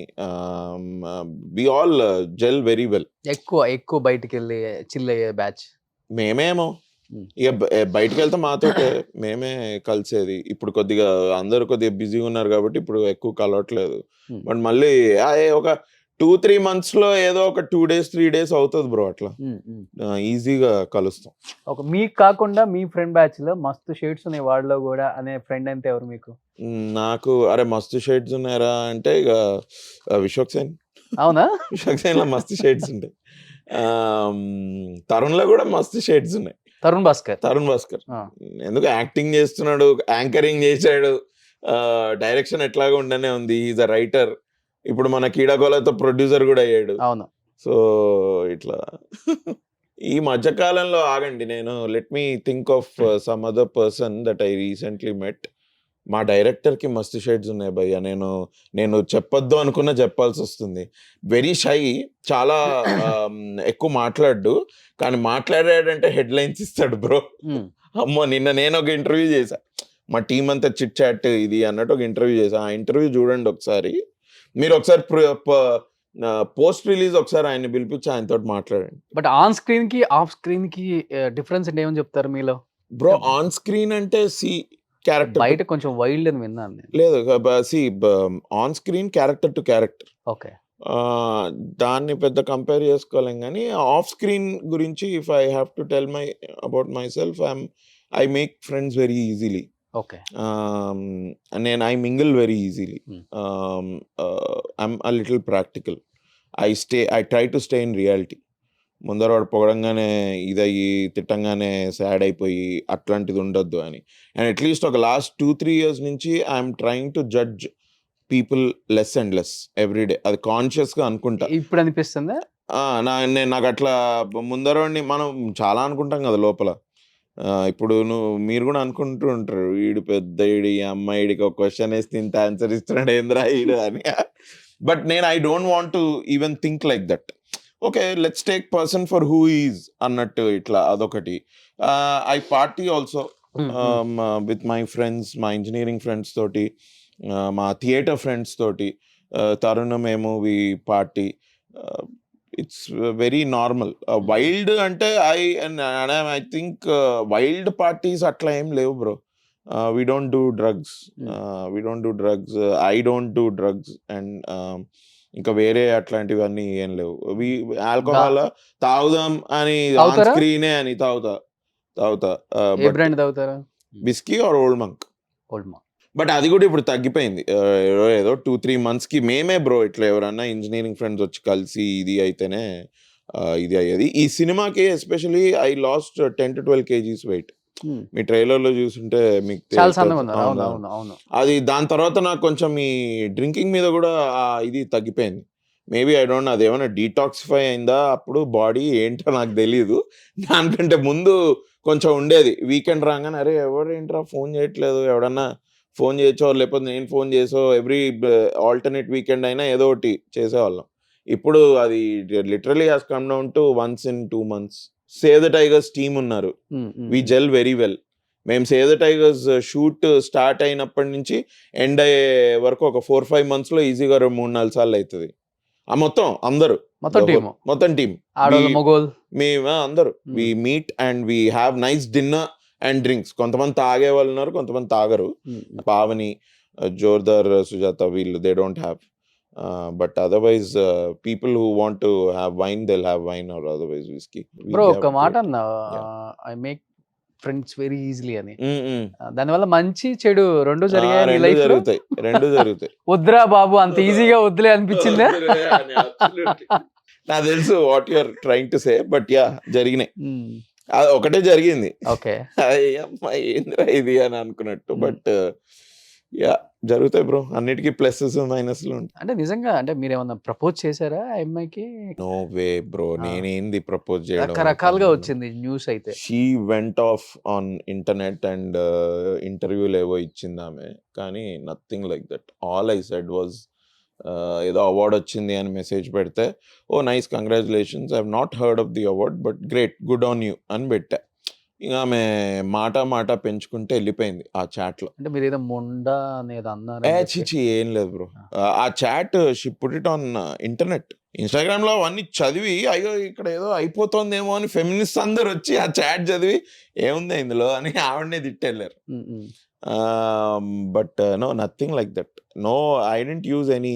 We all gel very well. ఎక్కువ బయటికి వెళ్ళి చిల్ అయ్యే బ్యాచ్ మేమేమో ఇక బయటకు వెళ్తే మాతోటే మేమే కలిసేది. ఇప్పుడు కొద్దిగా అందరూ కొద్దిగా బిజీగా ఉన్నారు కాబట్టి ఇప్పుడు ఎక్కువ కలవట్లేదు. బట్ మళ్ళీ ఒక 2-3 months లో ఏదో ఒక 2 days 3 days అవుతుంది బ్రో. అట్లా ఈజీగా కలుస్తాం. మీకు కాకుండా మీ ఫ్రెండ్ బ్యాచ్ లో మస్తు షేడ్స్ ఉన్నాయి వాళ్ళలో కూడా అనే ఫ్రెండ్ అంటే ఎవరు మీకు? నాకు అరే మస్తు షేడ్స్ ఉన్నాయరా అంటే ఇక విశ్వక్సేన్. అవునా? విశ్వక్సేన్ లో మస్తు షేడ్స్ ఉంటాయి. తరుణ్ లో కూడా మస్తు షేడ్స్ ఉన్నాయి. తరుణ్ భాస్కర్ ఎందుకు యాక్టింగ్ చేస్తున్నాడు, యాంకరింగ్ చేశాడు, డైరెక్షన్ ఎట్లాగా ఉండనే ఉంది. Is a writer. ఇప్పుడు మన కీడాకోలతో ప్రొడ్యూసర్ కూడా అయ్యాడు. అవును. సో ఇట్లా ఈ మధ్యకాలంలో ఆగండి, నేను let me think of some other person that I recently met. మా డైరెక్టర్కి మస్తు షేడ్స్ ఉన్నాయి భయ్య. నేను చెప్పొద్దు అనుకున్నా చెప్పాల్సి వస్తుంది. వెరీ షై, చాలా ఎక్కువ మాట్లాడు. కానీ మాట్లాడాడంటే హెడ్ లైన్స్ ఇస్తాడు బ్రో. అమ్మో, నిన్న నేను ఒక ఇంటర్వ్యూ చేశా, మా టీం అంతా చిట్ చాట్ ఇది అన్నట్టు ఒక ఇంటర్వ్యూ చేశా. ఆ ఇంటర్వ్యూ చూడండి ఒకసారి. మీరు ఒకసారి పోస్ట్ రిలీజ్ ఒకసారి ఆయన పిలిపించి ఆయనతో మాట్లాడండి. బట్ ఆన్ స్క్రీన్ కి ఆఫ్ స్క్రీన్ కి డిఫరెన్స్ అంటే ఏమని చెప్తారు మీలో? బ్రో ఆన్ స్క్రీన్ అంటే క్యారెక్టర్, బయట కొంచెం వైల్డ్ అని విన్నాను నేను. లేదు, on screen character to character. Okay, దాన్ని పెద్ద కంపేర్ చేసుకోలేం. కానీ ఆఫ్ స్క్రీన్ గురించి if I have to tell about my self, I make friends very easily. Okay, I mingle very easily. I'm a little practical. I try to stay in reality. ముందర వాడు పొగడంగానే ఇదయ్యి తిట్టంగానే sad అయిపోయి అట్లాంటిది ఉండొద్దు అని. And at least ఒక last 2-3 years నుంచి I'm trying to judge people less and less everyday. అది కాన్షియస్గా అనుకుంటా. ఇప్పుడు అనిపిస్తుందా? నాకు అట్లా ముందరవాడిని మనం చాలా అనుకుంటాం కదా లోపల. ఇప్పుడు మీరు కూడా అనుకుంటూ ఉంటారు, వీడు పెద్ద ఈడు, ఈ అమ్మాయిడికి ఒక క్వశ్చన్ వేస్తే ఇంత ఆన్సర్ ఇస్తున్నాడు ఏంద్రా ఈడు అని. But I don't want to even think like that. Okay, let's take person for who is అన్నట్టు ఇట్లా అదొకటి. I party also with my friends, మా ఇంజనీరింగ్ ఫ్రెండ్స్ తోటి, మా థియేటర్ ఫ్రెండ్స్ తోటి. తరుణ్ మేము we party. It's very normal. Wild అంటే I think wild parties అట్లా ఏం లేవు bro. We don't do drugs. I don't do drugs. And ఇంకా వేరే అట్లాంటివన్నీ ఏం లేవు. ఆల్కహాల్ తాగుదాం అని ఆన్ స్క్రీనే అని తాగుతా. Whisky or Old Monk. But అది కూడా ఇప్పుడు తగ్గిపోయింది. ఏదో 2-3 monthsకి మేమే బ్రో ఇట్లా ఎవరన్నా ఇంజనీరింగ్ ఫ్రెండ్స్ వచ్చి కలిసి ఇది అయితేనే ఇది అయ్యేది. ఈ సినిమాకి especially I lost 10-12 kgs weight. మీ ట్రైలర్లో చూస్తుంటే మీకు అది. దాని తర్వాత నాకు కొంచెం ఈ డ్రింకింగ్ మీద కూడా ఇది తగ్గిపోయింది. మేబీ ఐ డోంట్ నో అదేమన్నా డీటాక్సిఫై అయిందా అప్పుడు బాడీ ఏంటో నాకు తెలీదు. దానికంటే ముందు కొంచెం ఉండేది. వీకెండ్ రాగానే అరే ఎవడేంట్రా ఫోన్ చేయట్లేదు, ఎవడన్నా ఫోన్ చేయొచ్చో లేకపోతే నేను ఫోన్ చేసో ఎవ్రీ ఆల్టర్నేట్ వీకెండ్ అయినా ఏదో ఒకటి చేసేవాళ్ళం. ఇప్పుడు అది literally has come down to once in 2 months. Save the tigers team ఉన్నారు. వి జెల్ వెరీ వెల్. మేము save the tigers shoot start అయినప్పటి నుంచి ఎండ్ అయ్యే వరకు ఒక 4-5 monthsలో ఈజీగా 3-4 సార్లు అవుతుంది. మొత్తం అందరూ మొత్తం టీమ్ మేము అందరూ we meet and we have nice dinner and drinks. కొంతమంది తాగే వాళ్ళు ఉన్నారు, కొంతమంది తాగరు. పావని, జోర్దార్, సుజాత వీళ్ళు they don't have. But otherwise people who want to have wine they will have wine or otherwise whisky. Bro ఒక మాట అన్నా, I make friends very easily అని. దానివల్ల మంచి చెడు రెండు జరుగుతాయి. వద్దురా బాబు అంత ఈజీగా వద్దులే అనిపించిందా? నాకు తెలుసు what you are trying to say, but yeah జరిగినాయి. అది ఒకటే జరిగింది. ఓకే ఏంద్రా ఇది అని అనుకున్నట్టు. బట్ యా జరుగుతాయి బ్రో, అన్నిటికీ ప్లసెస్ మైనస్లు ఉంటాయి. అంటే నిజంగా అంటే మీరు ఏమన్నా ప్రపోజ్ చేశారా ఆ అమ్మాయికి? నో వే బ్రో, నేనేంది ప్రపోజ్ చేయడం. రకరకాలుగా వచ్చింది న్యూస్. అయితే she went off on internet and ఇంటర్వ్యూలు ఏవో ఇచ్చింది ఆమె, కానీ nothing like that. All I said was ఏదో అవార్డ్ వచ్చింది అని మెసేజ్ పెడితే, oh nice congratulations, I have not heard of the award but great good on you అని పెట్టా. ఇక ఆమె మాట పెంచుకుంటే వెళ్ళిపోయింది ఆ చాట్ లో. అంటే మీరు ఏదో మొండా అనేది అన్నారు. చిచి ఏం లేదు బ్రో, ఆ chat she put it on internet. Instagram లో అవన్నీ చదివి అయ్యో ఇక్కడ ఏదో అయిపోతుందేమో అని ఫెమినిస్ట్ అందరు వచ్చి ఆ చాట్ చదివి ఏముంది ఇందులో అని ఆవిడనే తిట్టెళ్ళారు. But no nothing like that. No, I don't use any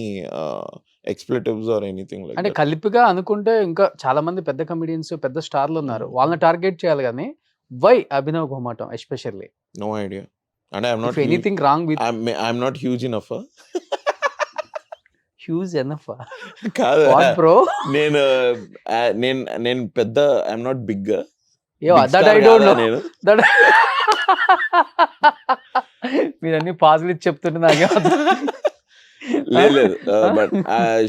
expletives or anything like. అంటే కలిపిగా అనుకుంటే ఇంకా చాలా మంది పెద్ద కమెడియన్స్, పెద్ద స్టార్లు ఉన్నారు, వాళ్ళని టార్గెట్ చేయాలి. కానీ why Abhinav Gomatam especially? No idea. అంటే I'm not anything wrong with I'm not huge enough. Huge enough కాదు బ్రో, నేను పెద్ద I'm not big. That I don't know. That మీరు అన్ని పాజిటివ్ చెప్తుంటే నాకే లేదు. But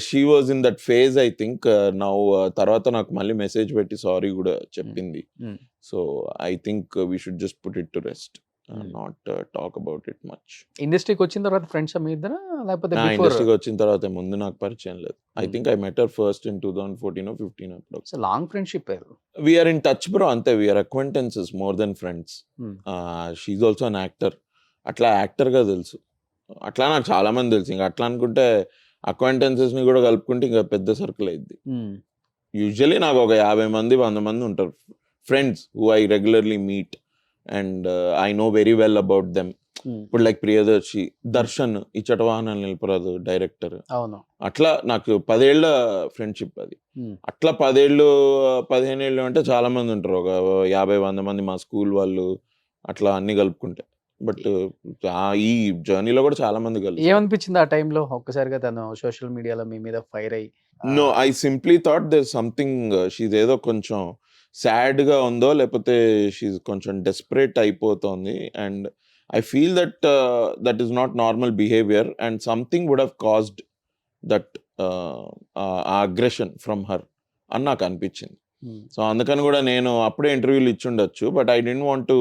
she was in that phase I think. Now తర్వాత నాకు మళ్ళీ మెసేజ్ పెట్టి సారీ కూడా చెప్పింది. So I think we should just put it to rest, not talk about it much. ఇండస్ట్రీకి వచ్చిన తర్వాత ఫ్రెండ్స్ మీ ఇద్దరా లేకపోతే ఇండస్ట్రీకి వచ్చిన తర్వాత ముందు నాకు పరిచయం లేదు. I think I met her first in 2014 or 15 అప్పుడు. So long friendship. We are in touch bro, అంతే. We are acquaintances more than friends. She's also an actor. అట్లా యాక్టర్ గా తెలుసు, అట్లా నాకు చాలా మంది తెలుసు. ఇంకా అట్లా అనుకుంటే అక్వైంటెన్సెస్ ని కూడా కలుపుకుంటే ఇంకా పెద్ద సర్కిల్ అయింది. యూజువల్లీ నాకు ఒక 50 మంది 100 మంది ఉంటారు friends who I regularly meet and I know very well about them. ఇప్పుడు లైక్ ప్రియదర్శి, దర్శన్, ఈ చటవాహనాలు నిలపరాదు డైరెక్టర్, అట్లా నాకు 10 ఏళ్ల ఫ్రెండ్షిప్ అది. అట్లా 10 ఏళ్ళు 15 ఏళ్ళు అంటే చాలా మంది ఉంటారు, ఒక 50-100 మంది మా స్కూల్ వాళ్ళు, అట్లా అన్ని కలుపుకుంటే. బట్ ఈ జర్నీలో కూడా చాలా మంది కలిసి. ఏమనిపించింది ఆ టైంలో ఒక్కసారిగా తను సోషల్ మీడియాలో మీ మీద ఫైర్ అయ్యి? No, I simply thought there something, she's ఏదో కొంచెం సాడ్ గా ఉందో లేకపోతే షీజ్ కొంచెం డెస్పరేట్ అయిపోతుంది. And I feel that is not normal behaviour and something would have caused that aggression from her అని నాకు అనిపించింది. సో అందుకని కూడా నేను అప్పుడే ఇంటర్వ్యూలు ఇచ్చుండొచ్చు, but I don't want to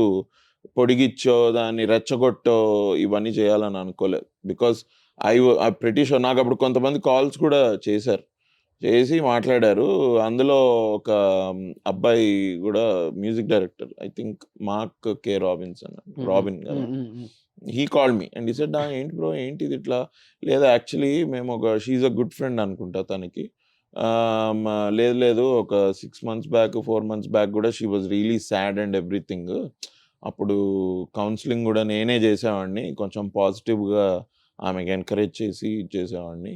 పొడిగిచ్చో దాన్ని రెచ్చగొట్టో ఇవన్నీ చేయాలని అనుకోలేదు. బికాస్ ఐ ప్రిటీ షూర్ నాకు అప్పుడు కొంతమంది కాల్స్ కూడా చేసి మాట్లాడారు. అందులో ఒక అబ్బాయి కూడా music director, I think Mark K Robin కదా, he called me and he said ఏంటి బ్రో ఏంటి ఇది ఇట్లా. లేదా యాక్చువల్లీ మేము షీఈ్ అ గుడ్ ఫ్రెండ్ అనుకుంటా తనకి. లేదు ఒక 6 months బ్యాక్ 4 months బ్యాక్ కూడా she was really sad and everything. అప్పుడు కౌన్సిలింగ్ కూడా నేనే చేసేవాడిని, కొంచెం పాజిటివ్గా ఆమెకి ఎంకరేజ్ చేసి చేసేవాడిని.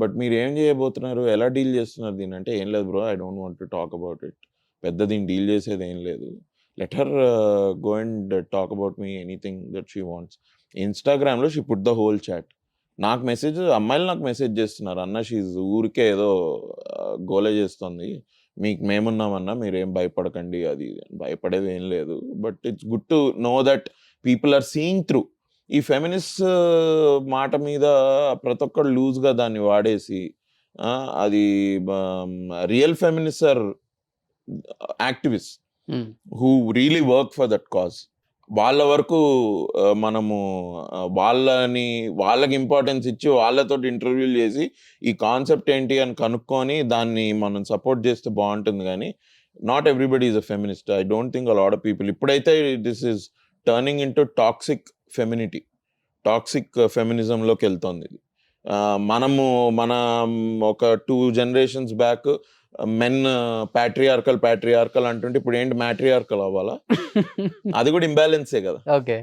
బట్ మీరు ఏం చేయబోతున్నారు, ఎలా డీల్ చేస్తున్నారు దీన్ని అంటే, ఏం లేదు bro, I don't want to talk about it. పెద్ద దీన్ని డీల్ చేసేది ఏం లేదు. Let her go and talk about me anything that she wants. ఇన్స్టాగ్రామ్లో she put the whole chat. నాకు అమ్మాయిలు నాకు మెసేజ్ చేస్తున్నారు, అన్న షీజ్ ఊరికే ఏదో గోలే చేస్తుంది, మీకు మేమున్నామన్నా మీరేం భయపడకండి, అది భయపడేది ఏం లేదు. But it's good to know that people are seeing through. ఈ ఫెమినిస్ట్ మాట మీద ప్రతి ఒక్కరు లూజ్గా దాన్ని వాడేసి, అది real feminist or activist who really work for that cause. వాళ్ళ వరకు మనము వాళ్ళకి ఇంపార్టెన్స్ ఇచ్చి వాళ్ళతోటి ఇంటర్వ్యూలు చేసి ఈ కాన్సెప్ట్ ఏంటి అని కనుక్కొని దాన్ని మనం సపోర్ట్ చేస్తే బాగుంటుంది. కానీ not everybody is a feminist. I don't think a lot of people ఇప్పుడైతే this is turning into toxic femininity, toxic ఫెమినిజంలోకి వెళ్తుంది ఇది. మనము ఒక 2 generations బ్యాక్ మెన్ ప్యాట్రియార్కల్ అంటుంటే ఇప్పుడు ఏంటి మ్యాట్రియార్కల్ అవ్వాలా? అది కూడా ఇంబ్యాలెన్సే కదా. ఓకే.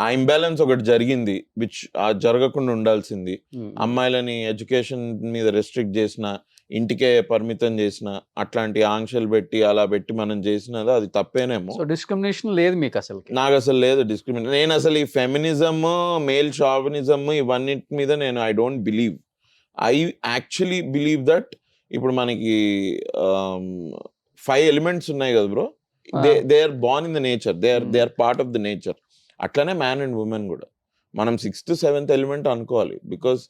ఆ ఇంబ్యాలెన్స్ ఒకటి జరిగింది, విచ్ జరగకుండా ఉండాల్సింది. అమ్మాయిలని ఎడ్యుకేషన్ మీద రెస్ట్రిక్ట్ చేసిన, ఇంటికే పరిమితం చేసిన, అట్లాంటి ఆంక్షలు పెట్టి అలా పెట్టి మనం చేసినది అది తప్పేనేమో. సో డిస్క్రిమినేషన్ లేదు మీకు అసలు? నాకు అసలు లేదు డిస్క్రిమినేషన్. నేను అసలు ఈ ఫెమినిజం, మేల్ షావినిజం ఇవన్నిటి మీద నేను I don't believe. I actually believe that ఇప్పుడు మనకి 5 elements ఉన్నాయి కదా bro, they are born in the nature, they are part of the nature. అట్లనే మ్యాన్ అండ్ ఉమెన్ కూడా మనం 6th 7th ఎలిమెంట్ అనుకోవాలి. బికాస్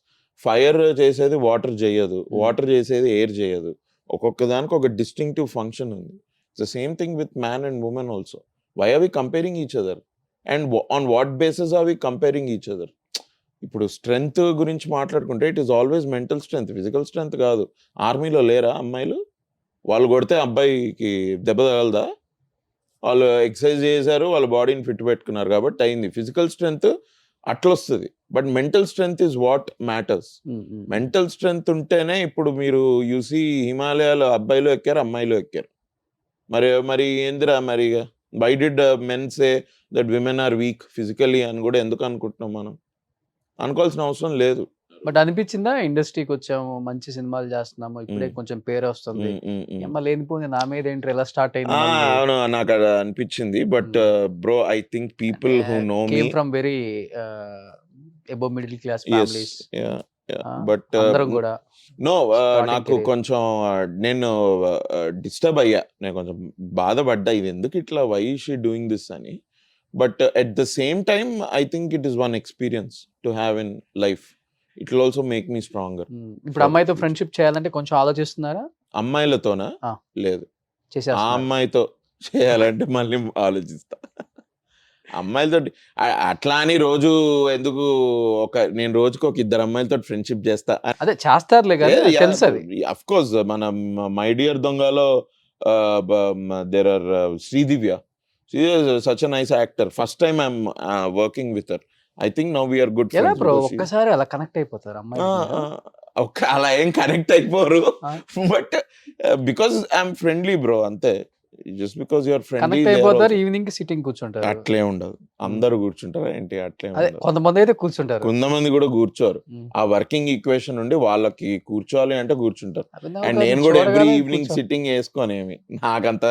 ఫైర్ చేసేది వాటర్ చేయదు, వాటర్ చేసేది ఎయిర్ చేయదు. ఒక్కొక్క దానికి ఒక డిస్టింక్టివ్ ఫంక్షన్ ఉంది. The same thing with man and women also. Why are we comparing each other and on what basis are we comparing each other? ఇప్పుడు స్ట్రెంగ్త్ గురించి మాట్లాడుకుంటే it is always mental strength, physical strength కాదు. ఆర్మీలో లేరా అమ్మాయిలు? వాళ్ళు కొడితే అబ్బాయికి దెబ్బ తగలదా? వాళ్ళు ఎక్సర్సైజ్ చేశారు, వాళ్ళ బాడీని ఫిట్ పెట్టుకున్నారు కాబట్టి అయింది. ఫిజికల్ స్ట్రెంగ్త్ అట్లొస్తుంది, but mental strength is what matters. Mental strength ఉంటేనే ఇప్పుడు మీరు యూసీ హిమాలయాలు అబ్బాయిలు ఎక్కారు, అమ్మాయిలు ఎక్కారు. మరి ఏందిరా మరి why did men say that women are weak physically అని కూడా ఎందుకు అనుకుంటున్నాం మనం? అనుకోవాల్సిన అవసరం లేదు. బట్ అనిపించిందా ఇండస్ట్రీకి వచ్చాము, మంచి సినిమాలు చేస్తున్నాము, ఇప్పుడే కొంచెం పేరు వస్తుంది, లేనిపోయింది నా మీద ఏంటి ఎలా స్టార్ట్ అయింది? అవును, నాకు అది అనిపించింది. But bro I think people who know me from very above middle class families, but అందరం కూడా నో నాకు కొంచెం నేను డిస్టర్బ్ అయ్యా, నేను కొంచెం బాధపడ్డా, ఇది ఎందుకు ఇట్లా, వై షీ డూయింగ్ దిస్ అని. But at the same time I think it is one experience to have in life. It will also make me stronger. ఇప్పుడు అమ్మాయితో ఫ్రెండ్షిప్ చేయాలంటే కొంచెం ఆలోచిస్తున్నారా? అమ్మాయిలతోనా? లేదు. ఆ అమ్మాయితో చేయాలంటే మళ్ళీ ఆలోచిస్తా. అమ్మాయిలతో అట్లా అని రోజు ఎందుకు, నేను రోజుకి ఒక 2 అమ్మాయిలతో ఫ్రెండ్షిప్ చేస్తా. అదే చేస్తారులే కదా, తెలుసు. అఫ్ కోర్స్ మన మై డియర్ దొంగలో there are Sridivya. She is such a nice actor. First time I'm working with her. I think now we are good friends. ఎలా బ్రో ఒక్కసారి అలా కనెక్ట్ అయిపోతారు అమ్మాయి? అలా ఏం కనెక్ట్ అయిపోరు, but because I'm friendly bro, అంతే. జస్ట్ బికాస్ యూఆర్ ఫ్రెండ్లీ అయిపోతారు. ఈవినింగ్ సిట్టింగ్ కూర్చుంటారు. అట్లే ఉండదు. అందరూ కూర్చుంటారా ఏంటి? అట్లే ఉండదు. కొంతమంది అయితే కూర్చుంటారు, కొంతమంది కూడా కూర్చోరు. ఆ వర్కింగ్ ఈక్వేషన్ ఉండి వాళ్ళకి కూర్చోవాలి అంటే కూర్చుంటారు. అండ్ నేను కూడా ఎవ్రీ ఈవినింగ్ సిట్టింగ్ వేసుకోనేమి, నాకంత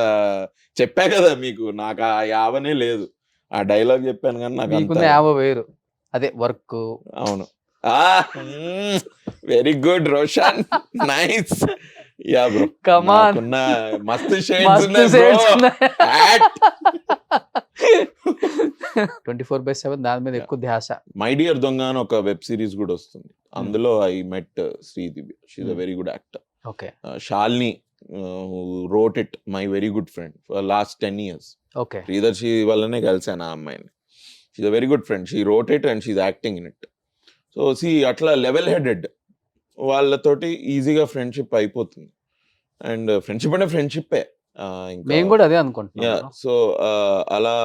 చెప్పా కదా మీకు, నాకు ఆ యావనే లేదు. ఆ డైలాగ్ చెప్పాను కానీ నాకు యావ వేరు, అదే వర్క్. అవును. Very good Roshan, nice. Yeah bro, come on. మస్తు షేడ్స్ ఉన్నాయి. 24/7 దాని మీద ఎక్కువ ధ్యాస. మై డియర్ దొంగ అని ఒక వెబ్ సిరీస్ కూడా వస్తుంది, అందులో I met Sridivya. She is a very good actor. Okay. Shalini who wrote it, my very good friend for last 10 years. Okay. Priyadarshi వల్లనే కలిసాను ఆ అమ్మాయిని. She's a very good friend. She wrote it and she's acting in it. So see, అట్లా level headed వాళ్ళతోటి ఈజీగా friendship అయిపోతుంది. And friendship అంటే ఫ్రెండ్షిప్పే. మేము కూడా అదే అనుకుంటున్నాం. సో అలా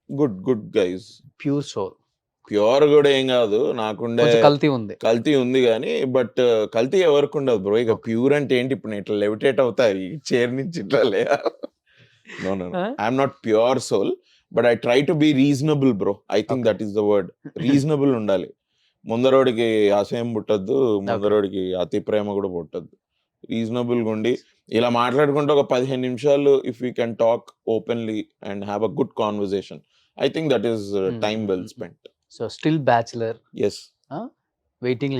good guys. Pure soul. Pure కూడా ఏం కాదు, నాకుండే కల్తీ ఉంది కానీ, బట్ కల్తీ ఎవరికి ఉండదు బ్రో. ఇక ప్యూర్ అంటే ఏంటి, ఇప్పుడు ఇట్లా లెవిటేట్ అవుతాయి చైర్ నుంచి ఇట్లా లేదా? No I'm not pure soul, but I try to be reasonable bro. I think that is the word. Reasonable ఉండాలి. ముందరోడికి అసహ్యం పుట్టద్దు, ముందరోడికి అతి ప్రేమ కూడా పుట్టద్దు. రీజనబుల్గా ఉండి ఇలా మాట్లాడుకుంటే ఒక 15 నిమిషాలు if you can talk openly and have a good conversation, I think that is time well spent. So still bachelor? Yes. Waiting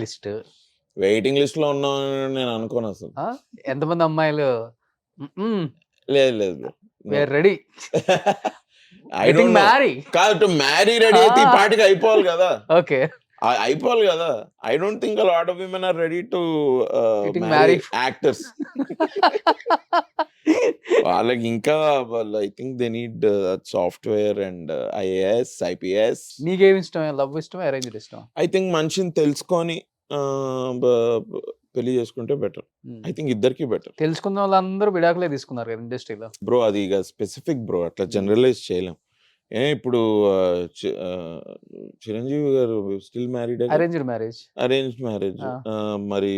list లో ఉన్నా నేను అనుకోను అసలు. ఎంతమంది అమ్మాయిలు? లేదు రెడీ. కాదు, టు మ్యారీ రెడీ అయితే ఈ పాటికి అయిపోవాలి కదా. ఓకే, అయిపోవాలి కదా. I don't think a lot of women are ready to marry actors. వాళ్ళకి ఇంకా వాళ్ళు I think they need software and IAS, IPS. నీకేమి ఇష్టం? లవ్ ఇష్టమా? అరేంజ్డ్ ఇష్టమా? ఐ థింక్ మనిషిని తెలుసుకొని బ బ పెళ్లి చేసుకుంటే బెటర్. ఐ థింక్ ఇద్దరికీ బెటర్. తెలుసుకున్న వాళ్ళందరూ విడాకులే తీసుకున్నారు కదా ఇండస్ట్రీలో. బ్రో అది ఇక స్పెసిఫిక్ బ్రో. అట్లా జనరలైజ్ చేయలేం. ఇప్పుడు చిరంజీవి గారు still married? Arranged marriage. Arranged marriage. మరి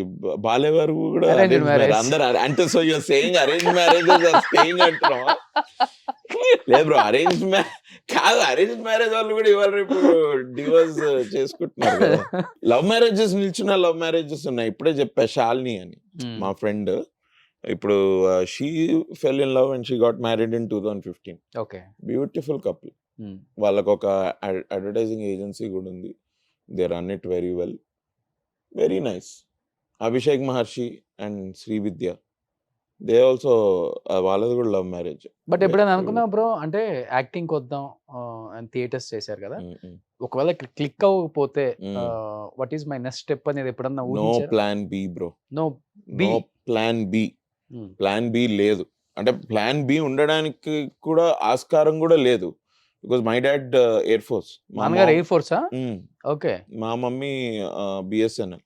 బాలయ్య గారు కూడా Arranged అరేంజ్ మ్యారేజ్. marriage. అందరు అంటే so you're saying arrange marriages are staying అంటున్నావా? లేదు బ్రో, అరేంజ్ కాదు, అరేంజ్ మ్యారేజ్ వాళ్ళు కూడా ఇవాళ రేపు డివోర్స్ చేసుకుంటున్నారు కదా. లవ్ మ్యారేజెస్ నిల్చున్న లవ్ మ్యారేజెస్ ఉన్నాయి. ఇప్పుడే చెప్పా శాలిని అని మా ఫ్రెండ్. ఇప్పుడు she fell in love and she got married in 2015. Okay. Beautiful couple. వాళ్ళకు ఒక అడ్వర్టైజింగ్ ఏజెన్సీ కూడా ఉంది. They run it very well. Very nice. Abhishek Maharshi and Srividya, they also వాళ్ళది కూడా లవ్ మ్యారేజ్. బట్ ఎప్పుడైనా అనుకున్నావు బ్రో, అంటే యాక్టింగ్ వద్దాం అండ్ థియేటర్స్ చేశారు కదా, ఒకవేళ క్లిక్ అవ్వకపోతే what is my next step అనేది ఎప్పుడన్నా no plan B bro. No B. No plan B. Plan B లేదు. అంటే ప్లాన్ బి ఉండడానికి కూడా ఆస్కారం కూడా లేదు. Because my dad air force. నాన్నగారు ఎయిర్ ఫోర్సా? ఓకే. మా మమ్మీ బిఎస్ఎన్ఎల్.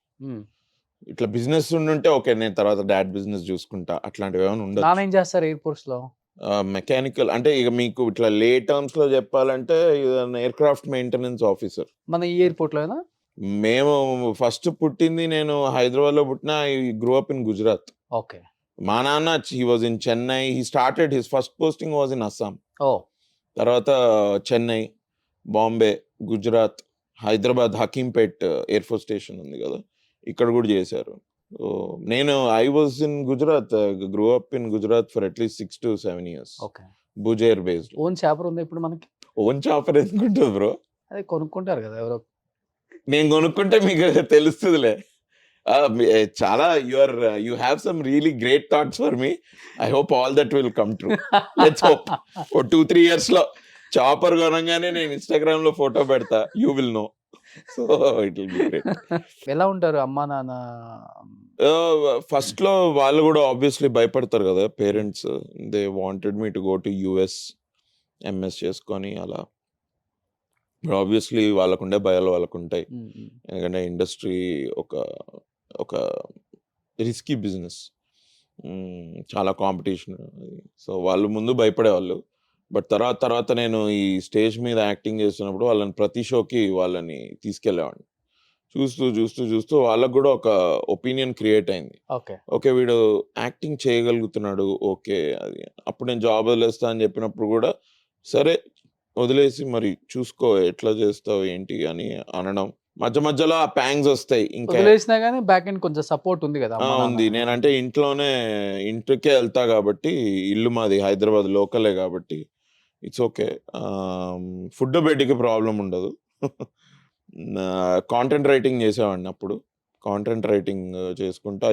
ఇట్లా బిజినెస్ ఉండుంటే ఓకే, నేను తర్వాత డాడ్ బిజినెస్ చూసుకుంటా, అట్లాంటివి ఏమైనా ఉండదు. నాన్న ఏం చేస్తారు ఎయిర్ ఫోర్స్ లో? మెకానికల్. అంటే ఇక మీకు ఇట్లా లే టర్మ్స్ లో చెప్పాలంటే ఎయిర్ క్రాఫ్ట్ మెయింటెనెన్స్ ఆఫీసర్. మన ఈ ఎయిర్పోర్ట్ లోనా? మేము ఫస్ట్ పుట్టింది నేను హైదరాబాద్ లో పుట్టిన. I grew up in Gujarat. Okay. మా నాన్న he was in Chennai. He started his first posting was in Assam. Oh. తర్వాత Chennai, Bombay, Gujarat, Hyderabad Hakimpet air force station ఉంది కదా, ఇక్కడ కూడా చేశారు. నేను I was in Gujarat, grew up in Gujarat for at least 6 to 7 years. Okay. Bhuj air based. Own chopper ఉంది ఇప్పుడు మనకి. ఓన్ చాపర్ ఎందుకుంటుంది బ్రో? అదే కొనుక్కుంటారు కదా ఎవరో. నేను కొనుక్కుంటే మీకు తెలుస్తుందిలే. చాలా you have some really great thoughts for me. I hope all that will come true. Let's hope. ఓ 2-3 years లో చాపర్ కొనగానే నేను ఇన్స్టాగ్రామ్ లో ఫోటో పెడతా. You will know. So it will be great. ఎలా ఉంటారు అమ్మా నాన్న? ఫస్ట్ లో వాళ్ళు కూడా ఆబ్వియస్లీ భయపడతారు కదా parents. They wanted me to go to US MS చేసుకొని అలా. ఆబ్వియస్లీ వాళ్ళకుండే భయాలు వాళ్ళకుంటాయి. ఎందుకంటే ఇండస్ట్రీ ఒక రిస్కీ బిజినెస్, చాలా కాంపిటీషన్. సో వాళ్ళు ముందు భయపడేవాళ్ళు. బట్ తర్వాత నేను ఈ స్టేజ్ మీద యాక్టింగ్ చేస్తున్నప్పుడు వాళ్ళని ప్రతి షోకి వాళ్ళని తీసుకెళ్ళేవాడిని. చూస్తూ వాళ్ళకు కూడా ఒక ఒపీనియన్ క్రియేట్ అయింది. ఓకే వీడు యాక్టింగ్ చేయగలుగుతున్నాడు, ఓకే అది. అప్పుడు నేను జాబ్ వదిలేస్తా అని చెప్పినప్పుడు కూడా సరే వదిలేసి మరి చూసుకో ఎట్లా చేస్తావు ఏంటి అని అనడం. మధ్యలో ఆ ప్యాంగ్స్ వస్తాయి. ఇంకా బ్యాక్ ఎండ్ కొంచెం సపోర్ట్ ఉంది కదా. ఉంది. నేనంటే ఇంటికే వెళ్తా కాబట్టి, ఇల్లు మాది హైదరాబాద్ లోకలే కాబట్టి ఇట్స్ ఓకే. ఫుడ్ బెడ్కి ప్రాబ్లం ఉండదు. కాంటెంట్ రైటింగ్ చేసేవాడిని అప్పుడు. కాంటెంట్ రైటింగ్ చేసుకుంటా.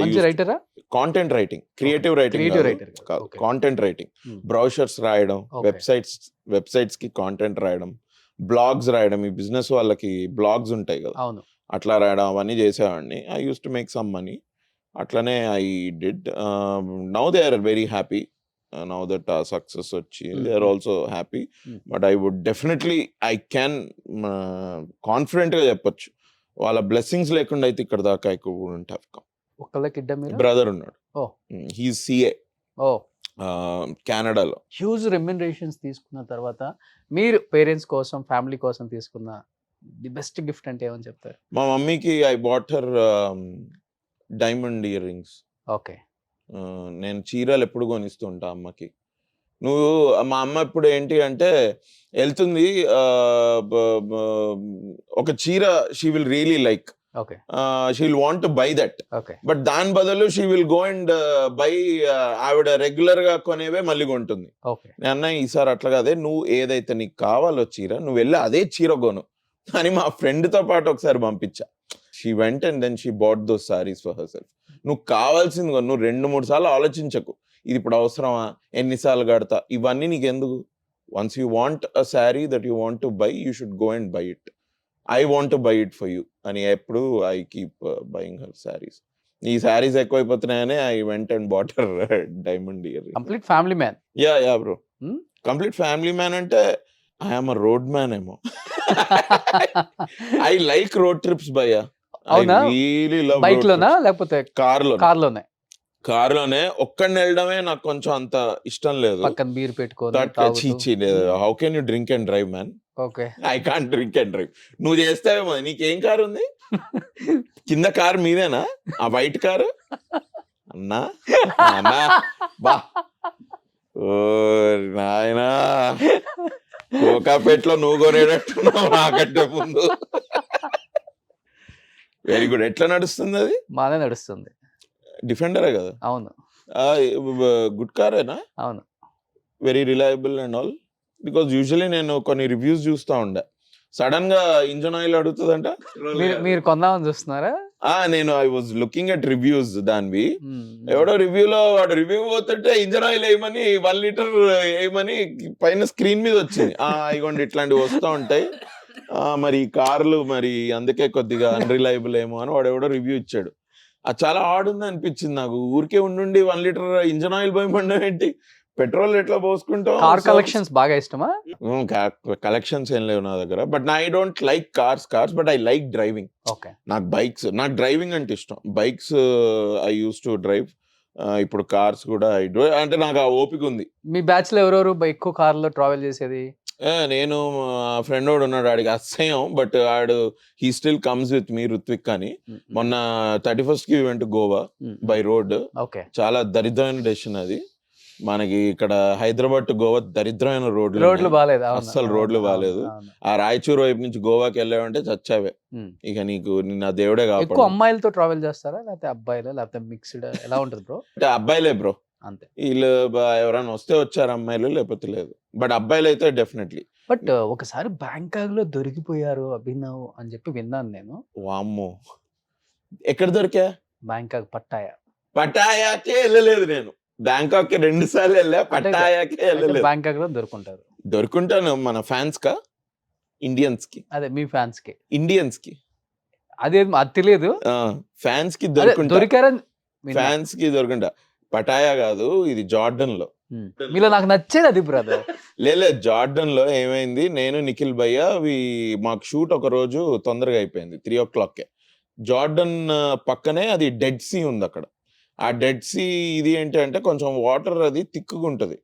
కాంటెంట్ రైటింగ్, క్రియేటివ్ రైటింగ్ కాదు, కాంటెంట్ రైటింగ్. బ్రౌషర్స్ రాయడం, వెబ్సైట్స్ కి కాంటెంట్ రాయడం, బ్లాగ్స్ రాయడం. ఈ బిజినెస్ వాళ్ళకి బ్లాగ్స్ ఉంటాయి కదా, అట్లా రాయడం అవన్నీ చేసేవాడిని. I use to make some money. అట్లనే I did. Now they are very happy. Now that ఆ సక్సెస్ వచ్చి they are also happy. But I would definitely I can confident గా చెప్పొచ్చు, వాళ్ళ బ్లెస్సింగ్స్ లేకుండా అయితే ఇక్కడ దాకా I couldn't have come. Brother ఉన్నాడు, హీ ఈజ్ సిఏ కెనడాలో. హ్యూజ్ రెమ్యునరేషన్స్ తీసుకున్న తర్వాత మీరు పేరెంట్స్ కోసం, ఫ్యామిలీ కోసం తీసుకున్న ది బెస్ట్ గిఫ్ట్ అంటే ఏమని చెప్తారు? మా మమ్మీకి I bought her diamond ear rings. Okay. నేను చీరలు ఎప్పుడు కొనిస్తూ ఉంటా అమ్మకి. మా అమ్మ ఇప్పుడు ఏంటి అంటే వెళ్తుంది, ఒక చీర she will really like, she will want to by that. But దాని బదులు she will go and by ఆవిడ రెగ్యులర్ గా కొనేవే మళ్ళీ కొంటుంది. నేను ఈసారి అట్లా కాదే, నువ్వు ఏదైతే నీకు కావాలో చీర నువ్వు వెళ్ళి అదే చీర కొను అని మా ఫ్రెండ్ తో పాటు ఒకసారి పంపించా. She went and then she bought those saris for herself. నువ్వు కావాల్సింది కొను, నువ్వు 2-3 సార్లు ఆలోచించకు, ఇది ఇప్పుడు అవసరమా, ఎన్నిసార్లు కడతా, ఇవన్నీ నీకు ఎందుకు. Once you want a sari that you want to buy, you should go and buy it. I want to buy it for you అని ఎప్పుడు I keep buying her saris. ఈ శారీస్ ఎక్కువైపోతున్నాయని I went and bought diamond ear. Complete family man. Yeah bro, complete family man అంటే I'm a road man ఏమో. I like road trips భయ్యా. అవునా? Really love. Bike లోనా లేకపోతే కార్లోనే కార్లోనే? ఒక్కడిని వెళ్ళడమే నాకు కొంచెం అంత ఇష్టం లేదు. పక్కన బీర్ పెట్టుకొని how can you drink and drive man? Okay. I can't drink and drive. నువ్వు చేస్తావేమో. నీకేం కారు ఉంది? కింద కారు మీదేనా? ఆ వైట్ కారు అన్నా అన్నా బా. ఓ నాయనా, కోకాపేట్లో నువ్వు కొనేటట్టున్నావు నాకంటే ముందు. Very good. ఎట్లా నడుస్తుంది అది? బాగా నడుస్తుంది. డిఫెండరే కదా? అవును. గుడ్ కారేనా? అవును. Very reliable and all. Because usually నేను కొన్ని రివ్యూస్ చూస్తా ఉండే, సడన్ గా ఇంజన్ ఆయిల్ అడుగుతుందంట. మీరు కొందామని చూస్తున్నారా? నేను I was looking at reviews దానివి. ఎవడో రివ్యూలో వాడు రివ్యూ పోతుంటే ఇంజన్ ఆయిల్ వేయమని 1 లీటర్ వేయమని పైన స్క్రీన్ మీద వచ్చింది. ఇగోండి ఇట్లాంటివి వస్తూ ఉంటాయి, మరి కార్లు మరి అందుకే కొద్దిగా అన్రిలయబుల్ ఏమో అని వాడు ఎవడో రివ్యూ ఇచ్చాడు. అది చాలా ఆడ్ ఉంది అనిపించింది నాకు. ఊరికే ఉండి 1 లీటర్ ఇంజన్ ఆయిల్ పోయమండం ఏంటి? పెట్రోల్ ఎట్లా పోసుకుంటాం? కార్ కలెక్షన్స్ బాగా ఇష్టమా? కలెక్షన్స్ ఏం లేవు నా దగ్గర. But I don't like cars but I like driving. నాకు డ్రైవింగ్ అంటే ఇష్టం. Bikes I use to drive. ఇప్పుడు కార్స్ కూడా అంటే నాకు ఆ ఓపిక ఉంది. మీ బ్యాచ్ లో ఎవరెవరు ఎక్కువ కార్లో ట్రావెల్ చేసేది? నేను ఫ్రెండ్ వాడు ఉన్నాడు, ఆడికి అసహ్యం. బట్ ఆడు he still comes with me, Ruthvik అని. మొన్న 31st కి వెంట గోవా బై రోడ్. చాలా దరిద్రమైన డెసిషన్ అది. మనకి ఇక్కడ హైదరాబాద్ టు గోవా దరిద్రమైన రోడ్లు బాగాలేదు, అస్సలు రోడ్లు బాగాలేదు. ఆ రాయచూరు వైపు నుంచి గోవాకి వెళ్ళావంటే చచ్చావే. ఇక నీకు నా దేవుడే కావాలి. ఎక్కువ అమ్మాయిలతో ట్రావెల్ చేస్తారా లేకపోతే అబ్బాయిలు లేకపోతే మిక్స్డ్ ఎలా ఉంటుంది బ్రో? అంటే అబ్బాయిలే బ్రో, అంతే. వీళ్ళు ఎవరైనా వస్తే వచ్చారు అమ్మాయిలు, లేకపోతే లేదు. బట్ అబ్బాయిలు అయితే డెఫినెట్లీ. బట్ ఒకసారి బ్యాంకాక్ లో దొరికిపోయారు అభినవ్ అని చెప్పి విన్నాను నేను. వామ్మో, ఎక్కడ దొరికా? బ్యాంకాక్ పటాయాకే వెళ్ళలేదు నేను. బ్యాంకాక్ కి 2 సార్లు వెళ్ళా, పటాయాకే వెళ్ళలేదు. బ్యాంకాక్ లో దొరుకుంటాను. మన ఫ్యాన్స్ కా ఇండియన్స్ కి? అదే మీ ఫ్యాన్స్ కి, ఇండియన్స్ కి అదే అది తెలియదు. ఫ్యాన్స్ కి దొరికారని, ఫ్యాన్స్ కి దొరుకుంటా. పటాయా కాదు, ఇది జార్డన్ లో. మీలో నాకు నచ్చేది అది బ్రదర్. లేదు, జార్డన్ లో ఏమైంది, నేను నిఖిల్ భయ్య మాకు షూట్ ఒక రోజు తొందరగా అయిపోయింది, 3 o'clock. జార్డన్ పక్కనే అది డెడ్ సీ ఉంది. అక్కడ ఆ డెడ్ సీ ఇది ఏంటి అంటే కొంచెం వాటర్ అది తిక్కుగా ఉంటది,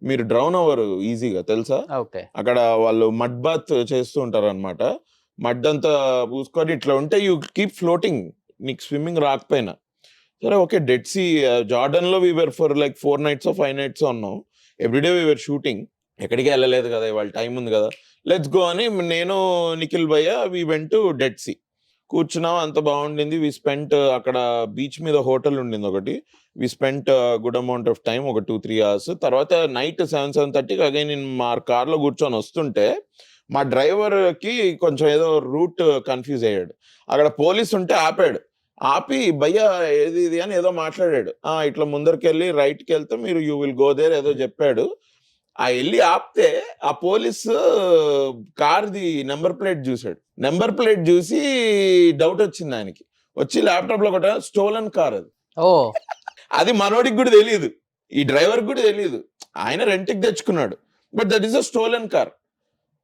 మీరు డ్రౌన్ అవ్వరు ఈజీగా, తెలుసా? అక్కడ వాళ్ళు మడ్ బాత్ చేస్తూ ఉంటారు అనమాట. మడ్ అంతా పూసుకొని ఇట్లా ఉంటే యూ కీప్ ఫ్లోటింగ్, నీకు స్విమ్మింగ్ రాకపోయినా సరే. ఓకే, డెడ్ సీ జార్డన్ లో we were for like 4 nights or 5 nights ఉన్నాం. Everyday we were shooting. ఎక్కడికి వెళ్ళలేదు కదా, ఇవాళ టైం ఉంది కదా, లెట్స్ గో అని నేను నిఖిల్ భయ్య we went to dead sea. కూర్చున్నాం, అంత బాగుండింది. వి స్పెంట్ అక్కడ బీచ్ మీద హోటల్ ఉండింది ఒకటి. We spent good amount of time, ఒక 2-3 hours. తర్వాత నైట్ 7-7:30కి అగైన్ నేను మా కార్లో కూర్చొని వస్తుంటే మా డ్రైవర్కి కొంచెం ఏదో రూట్ కన్ఫ్యూజ్ అయ్యాడు. అక్కడ పోలీస్ ఉంటే ఆపి భయ్య ఏది ఇది అని ఏదో మాట్లాడాడు. ఇట్లా ముందరికి వెళ్ళి రైట్కి వెళ్తే మీరు యూ విల్ గో దేర్ ఏదో చెప్పాడు. వెళ్ళి ఆపితే ఆ పోలీసు కార్ది నెంబర్ ప్లేట్ చూసాడు. నెంబర్ ప్లేట్ చూసి డౌట్ వచ్చింది ఆయనకి. వచ్చి ల్యాప్టాప్ లో ఒకట స్టోలన్ కార్ అది. అది మనోడికి కూడా తెలియదు, ఈ డ్రైవర్ కూడా తెలియదు. ఆయన రెంట్కి తెచ్చుకున్నాడు, but that is a stolen car.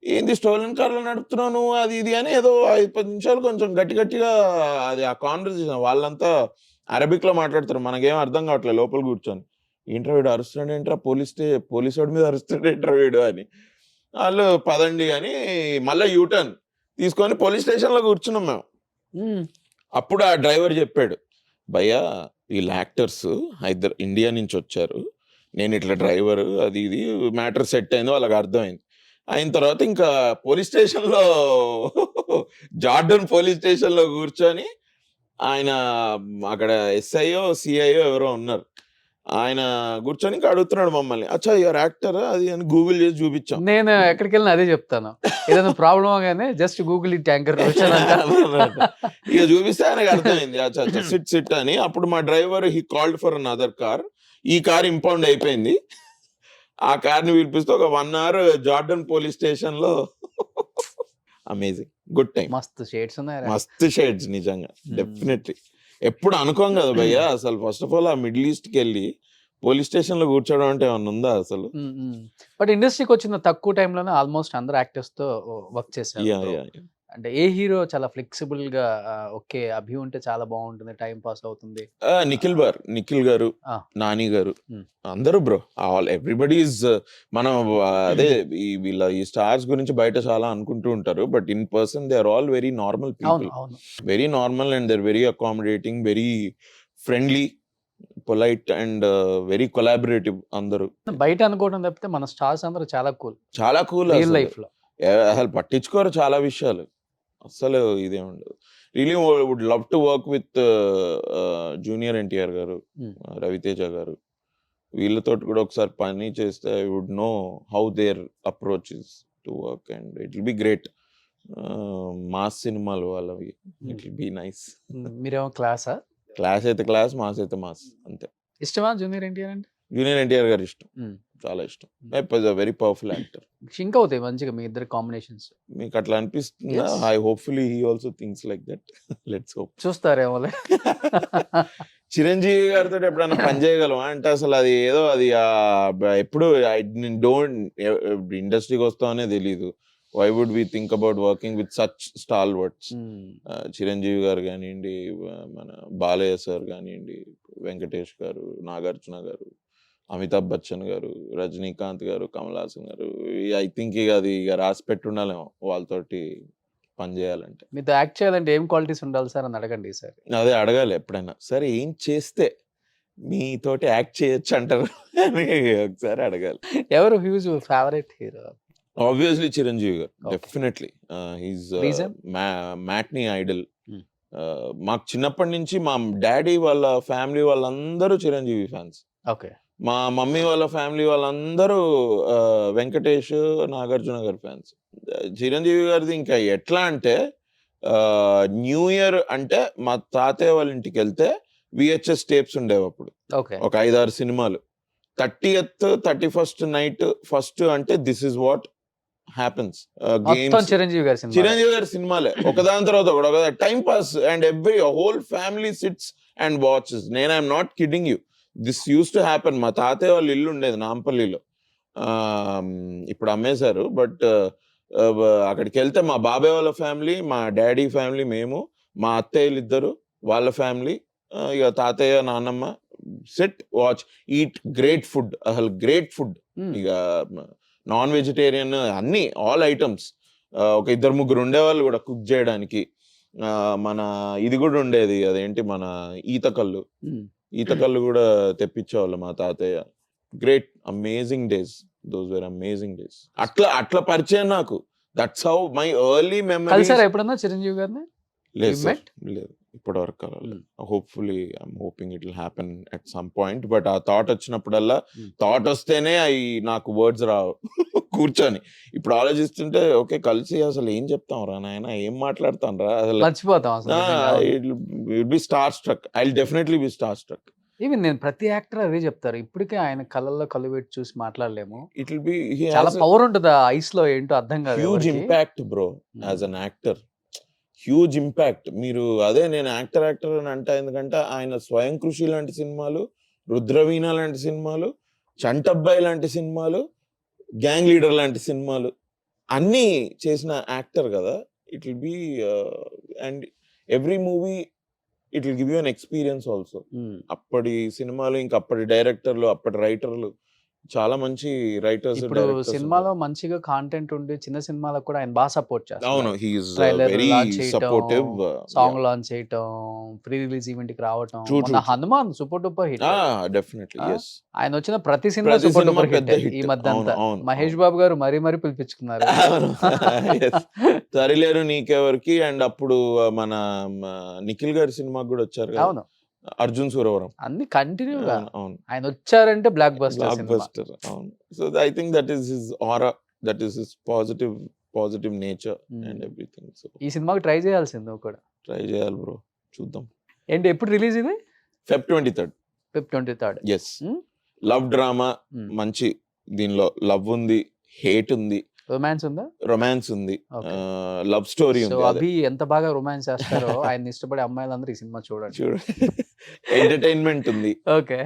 ఏంది స్టోలన్ కార్లో నడుపుతున్నావు నువ్వు, అది ఇది అని ఏదో 5-10 నిమిషాలు కొంచెం గట్టిగా అది ఆ కాన్వర్సేషన్. వాళ్ళంతా అరబిక్ లో మాట్లాడతారు, మనకేం అర్థం కావట్లేదు లోపల కూర్చొని. ఏంట్రా వీడు అరుస్తున్నాడు ఏంట్రా, పోలీస్ వాడి మీద అరుస్తున్నాడు ఏంట్రా వీడు అని. వాళ్ళు పదండి అని మళ్ళీ యూటర్న్ తీసుకొని పోలీస్ స్టేషన్లో కూర్చున్నాం మేము. అప్పుడు ఆ డ్రైవర్ చెప్పాడు, భయ్యా వీళ్ళు యాక్టర్స్ ఇండియా నుంచి వచ్చారు, నేను ఇట్లా డ్రైవర్, అది ఇది మ్యాటర్ సెట్ అయింది, వాళ్ళకి అర్థమైంది. అయిన తర్వాత ఇంకా పోలీస్ స్టేషన్లో జార్డన్ పోలీస్ స్టేషన్లో కూర్చొని ఆయన అక్కడ ఎస్ఐఓ సిఐఓ ఎవరో ఉన్నారు, ఆయన కూర్చొని ఇంకా అడుగుతున్నాడు మమ్మల్ని, అచ్చా యువర్ యాక్టర్ అది అని గూగుల్ చేసి చూపించాం. నేను ఎక్కడికి వెళ్ళినా అదే చెప్తాను, ఏదైనా ప్రాబ్లం అవగానే జస్ట్ గూగుల్ ఈ ట్యాంకర్ ఇక చూపిస్తే ఆయనకు అర్థమైంది, అచ్చా సిట్ అని. అప్పుడు మా driver he called for an other car. ఈ కార్ ఇంపౌండ్ అయిపోయింది. ఆ కార్ని పిలిపిస్తే ఒక 1 hour జార్డన్ పోలీస్ స్టేషన్ లో. Amazing, good time. మస్తు షేడ్స్ ఉన్నాయి, మస్తు షేడ్స్ నిజంగా, డెఫినెట్లీ. ఎప్పుడు అనుకోం కదా భయ్య అసలు. ఫస్ట్ ఆఫ్ ఆల్ ఆ మిడిల్ ఈస్ట్కి వెళ్ళి పోలీస్ స్టేషన్ లో కూర్చోవడం అంటే ఏమన్నా ఉందా అసలు? బట్ ఇండస్ట్రీకి వచ్చిన తక్కువ టైంలోనే ఆల్మోస్ట్ అందరు యాక్టర్స్ తో వర్క్ చేశారు. యా యా అంటే ఏ హీరో చాలా ఫ్లెక్సిబుల్ గా ఓకే అభి ఉంటే చాలా బాగుంటుంది, టైం పాస్ అవుతుంది? నిఖిల్ గారు, నాని గారు, అందరూ బ్రో. ఆల్ ఎవ్రీబడి ఈజ్ మనం అదే ఈ స్టార్స్ గురించి బయట చాలా అనుకుంటూ ఉంటారు, but in person they are all very normal people. Very normal and they are very accommodating, very friendly, polite and very collaborative. అందరూ బయట అనుకోవడం తప్పితే మన స్టార్స్ అందరూ చాలా కూల్. రియల్ లైఫ్ లో అసలు పట్టించుకోరు చాలా విషయాలు. అసలు ఇదే ఉండదు. Really would love to work with junior NTR garu, Ravi Teja garu. వీళ్ళతో కూడా ఒకసారి పని చేస్తే I would know how their approach is to work and it will be great. Mass సినిమాలు వాళ్ళవి, ఇట్ విల్ బి నైస్. మీరేమో క్లాసా? క్లాస్ అయితే క్లాస్, మాస్ అయితే మాస్, అంతే. ఇష్టమా జూనియర్ ఎన్టీఆర్ అంటే? జూనియర్ ఎన్టీఆర్ గారు ఇష్టం, చాలా ఇష్టం. Very powerful actor. సింక్ అవుతాయి మంచిగా మీ ఇద్దరు కాంబినేషన్స్. మీకు అట్లా అనిపిస్తుందా? I hopefully he also thinks like that. Let's hope. చూస్తారేమో. చిరంజీవి గారితో ఎప్పుడైనా పని చేయగలం అంటే అసలు అది ఏదో అది ఎప్పుడు ఇండస్ట్రీకి వస్తామనే తెలీదు. Why would we think about working with such stalwarts? Chiranjeevi garu కానివ్వండి, మన బాలయ్య సార్ కానివ్వండి, వెంకటేష్ గారు, నాగార్జున గారు, అమితాబ్ బచ్చన్ గారు, రజనీకాంత్ గారు, కమల్ హాసన్ గారు. ఐ థింక్ అది రాసి పెట్టుండాలేమో వాళ్ళతోటి పని చేయాలంటే. మీతో యాక్ట్ చేయాలంటే ఏం క్వాలిటీస్ ఉండాలి సార్ అని అడగండి సార్. అదే అడగాలి ఎప్పుడైనా. సరే ఏం చేస్తే మీతోటి యాక్ట్ చేయొచ్చు అంటారు అని ఒకసారి అడగాలి. ఎవరు huge favourite hero? Obviously Chiranjeevi గారు, డెఫినెట్లీ. He's matinee Idol. మాకు చిన్నప్పటి నుంచి మా డాడీ వాళ్ళ ఫ్యామిలీ వాళ్ళందరూ చిరంజీవి ఫ్యాన్స్. ఓకే. మా మమ్మీ వాళ్ళ ఫ్యామిలీ వాళ్ళందరూ వెంకటేష్, నాగార్జున గారి ఫ్యాన్స్. చిరంజీవి గారిది ఇంకా ఎట్లా అంటే న్యూ ఇయర్ అంటే మా తాతయ్య వాళ్ళ ఇంటికి వెళ్తే VHS టేప్స్ ఉండేవి అప్పుడు. ఒక 5-6 సినిమాలు. 30th 31st నైట్ ఫస్ట్ అంటే this is what happens. Chiranjeevi గారి సినిమాలే ఒకదాని తర్వాత ఒక time pass and every whole family sits and watches. నేను I'm not kidding you, this use to happen. మా తాతయ్య వాళ్ళ ఇల్లు ఉండేది నాంపల్లిలో, ఇప్పుడు అమ్మేశారు. బట్ అక్కడికి వెళ్తే మా బాబాయ్ వాళ్ళ ఫ్యామిలీ, మా డాడీ ఫ్యామిలీ, మేము, మా అత్తయ్యలు ఇద్దరు, వాళ్ళ ఫ్యామిలీ, ఇక తాతయ్య, నాన్నమ్మ, set watch, eat great food. అసలు గ్రేట్ ఫుడ్. ఇక నాన్ వెజిటేరియన్ అన్ని ఆల్ ఐటమ్స్. ఒక 2-3 ఉండేవాళ్ళు కూడా కుక్ చేయడానికి. మన ఇది కూడా ఉండేది, అదేంటి మన ఈతకళ్ళు కూడా తెప్పించేవాళ్ళు మా తాతయ్య. Great, amazing days. Those were amazing days. అట్లా పరిచయం నాకు. That's how my early memories. ఎప్పుడన్నా చిరంజీవి గారిని? లేదు ఇప్పటి వరకు. Hopefully I'm hoping it will happen at some point. But ఆ థాట్ వచ్చినప్పుడల్లా, థాట్ వస్తేనే నాకు వర్డ్స్ రావు కూర్చొని. ఇప్పుడు ఆలోచిస్తుంటే ఓకే కలిసి అసలు ఏం చెప్తాం రా నాయన, ఏం మాట్లాడతాం రా అసలు, will be star struck. I will definitely be star struck. Even నేను ప్రతి యాక్టర్ అదే చెప్తారు, ఇప్పటికే ఆయన కళ్ళల్లో కళ్ళు పెట్టి చూసి మాట్లాడలేము. ఇట్ విల్ బి చాలా పవర్ ఉంటుంది ఆ ఐస్ లో, ఏంటో అర్థం కాదు. Huge impact bro as an actor, huge impact. మీరు అదే నేను యాక్టర్ అని అంటే, ఎందుకంటే ఆయన స్వయం కృషి లాంటి సినిమాలు, రుద్రవీణ లాంటి సినిమాలు, చంటబ్బాయి లాంటి సినిమాలు, గ్యాంగ్ లీడర్ లాంటి సినిమాలు అన్నీ చేసిన యాక్టర్ కదా. It will B and every movie it will give you an experience also. అప్పటి సినిమాలు, ఇంకా అప్పటి డైరెక్టర్లు, అప్పటి రైటర్లు, చాలా మంచి రైటర్స్. ఇప్పుడు సినిమాలో మంచిగా కాంటెంట్ ఉండి చిన్న సినిమాలకు కూడా ఆయన బాగా సపోర్ట్ చేస్తారు. అవును, he is very supportive. Song launch చేయటం, ప్రీ రిలీజ్ ఈవెంట్ కి రావటం. మన Hanuman super duper hit. Definitely yes. ఆయన వచ్చిన ప్రతి సినిమా సూపర్ డూపర్ హిట్. ఈ మధ్య అంతా మహేష్ బాబు గారు మరీ పిలిపించుకున్నారు. సరిలేరు నీకెవరికి. అండ్ అప్పుడు మన నిఖిల్ గారి సినిమాకి కూడా వచ్చారు కదా. అవును, అర్జున్ సూరవరం. అన్ని కంటిన్యూగా ఆయన వచ్చారంటే బ్లాక్ బస్టర్. అవును. So I think that is his aura, that is his positive nature and everything. So ఈ సినిమాకి ట్రై చేయాల్సింది కూడా. ట్రై చేయాలి బ్రో, చూద్దాం. ఏంటి ఎప్పుడు రిలీజ్ ఇది? Feb 23rd. Yes. Love drama, మంచి. దీనిలో లవ్ ఉంది, హేట్ ఉంది, రొమాన్స్ ఉందా? రొమాన్స్ ఉంది, ఓకే. లవ్ స్టోరీ సో ఉంది. అభి ఎంత బాగా రొమాన్స్ చేస్తారో ఆయన ఇష్టపడే అమ్మాయిలందరూ ఈ సినిమా చూడండి. చూడు, ఎంటర్టైన్మెంట్ ఉంది, ఓకే.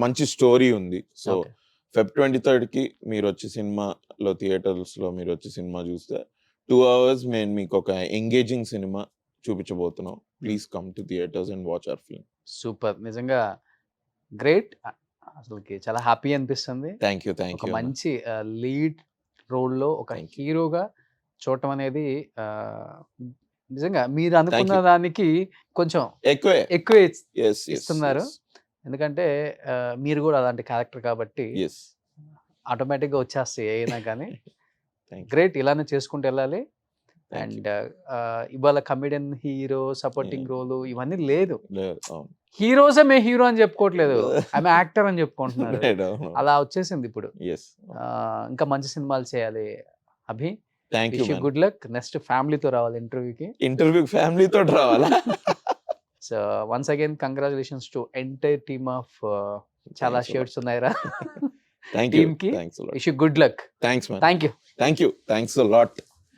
మంచి స్టోరీ ఉంది. So okay. Feb 23కి మీరు వచ్చి సినిమాలో థియేటర్స్లో మీరు వచ్చి సినిమా చూస్తే 2 hours మేము మీకు ఒక ఎంగేజింగ్ సినిమా చూపించబోతున్నాం. Please come to theatres and watch our film. Super, నిజంగా గ్రేట్. అసలుకి చాలా హ్యాపీ అనిపిస్తుంది. Thank you. ఒక మంచి లీడ్ రోల్లో ఒక Thank you. హీరోగా చూడటం అనేది నిజంగా మీరు అనుకున్న you. దానికి కొంచెం ఎక్కువే. ఎక్కువే Yes, yes, ఇస్తున్నారు. yes. ఎందుకంటే మీరు కూడా అలాంటి క్యారెక్టర్ కాబట్టి Yes. ఆటోమేటిక్గా వచ్చేస్తాయి అయినా కానీ. Thank you. గ్రేట్, ఇలానే చేసుకుంటూ వెళ్ళాలి. Thank you. అండ్ ఇవాళ కమెడియన్ హీరో సపోర్టింగ్ Yeah. రోలు ఇవన్నీ లేదు. లేదు, అవును. హీరోసే మేము హీరో అని చెప్పుకోవట్లేదు, ఆమె యాక్టర్ అని చెప్పుకుంటున్నారు. Right, అవును. అలా వచ్చేసింది ఇప్పుడు. Yes. ఇంకా మంచి సినిమాలు చేయాలి Abhi. Thank you. Good luck. Next ఫ్యామిలీతో రావాలి ఇంటర్వ్యూకి. ఇంటర్వ్యూ ఫ్యామిలీతో రావాలా? So once again congratulations to entire team of చాలా Thanks a lot. షేర్స్ ఉన్నాయిరా Thank you. టీమ్ కి. Thanks a lot. Wish you good luck. Thanks, man. Thank you. Thank you. Thanks a lot.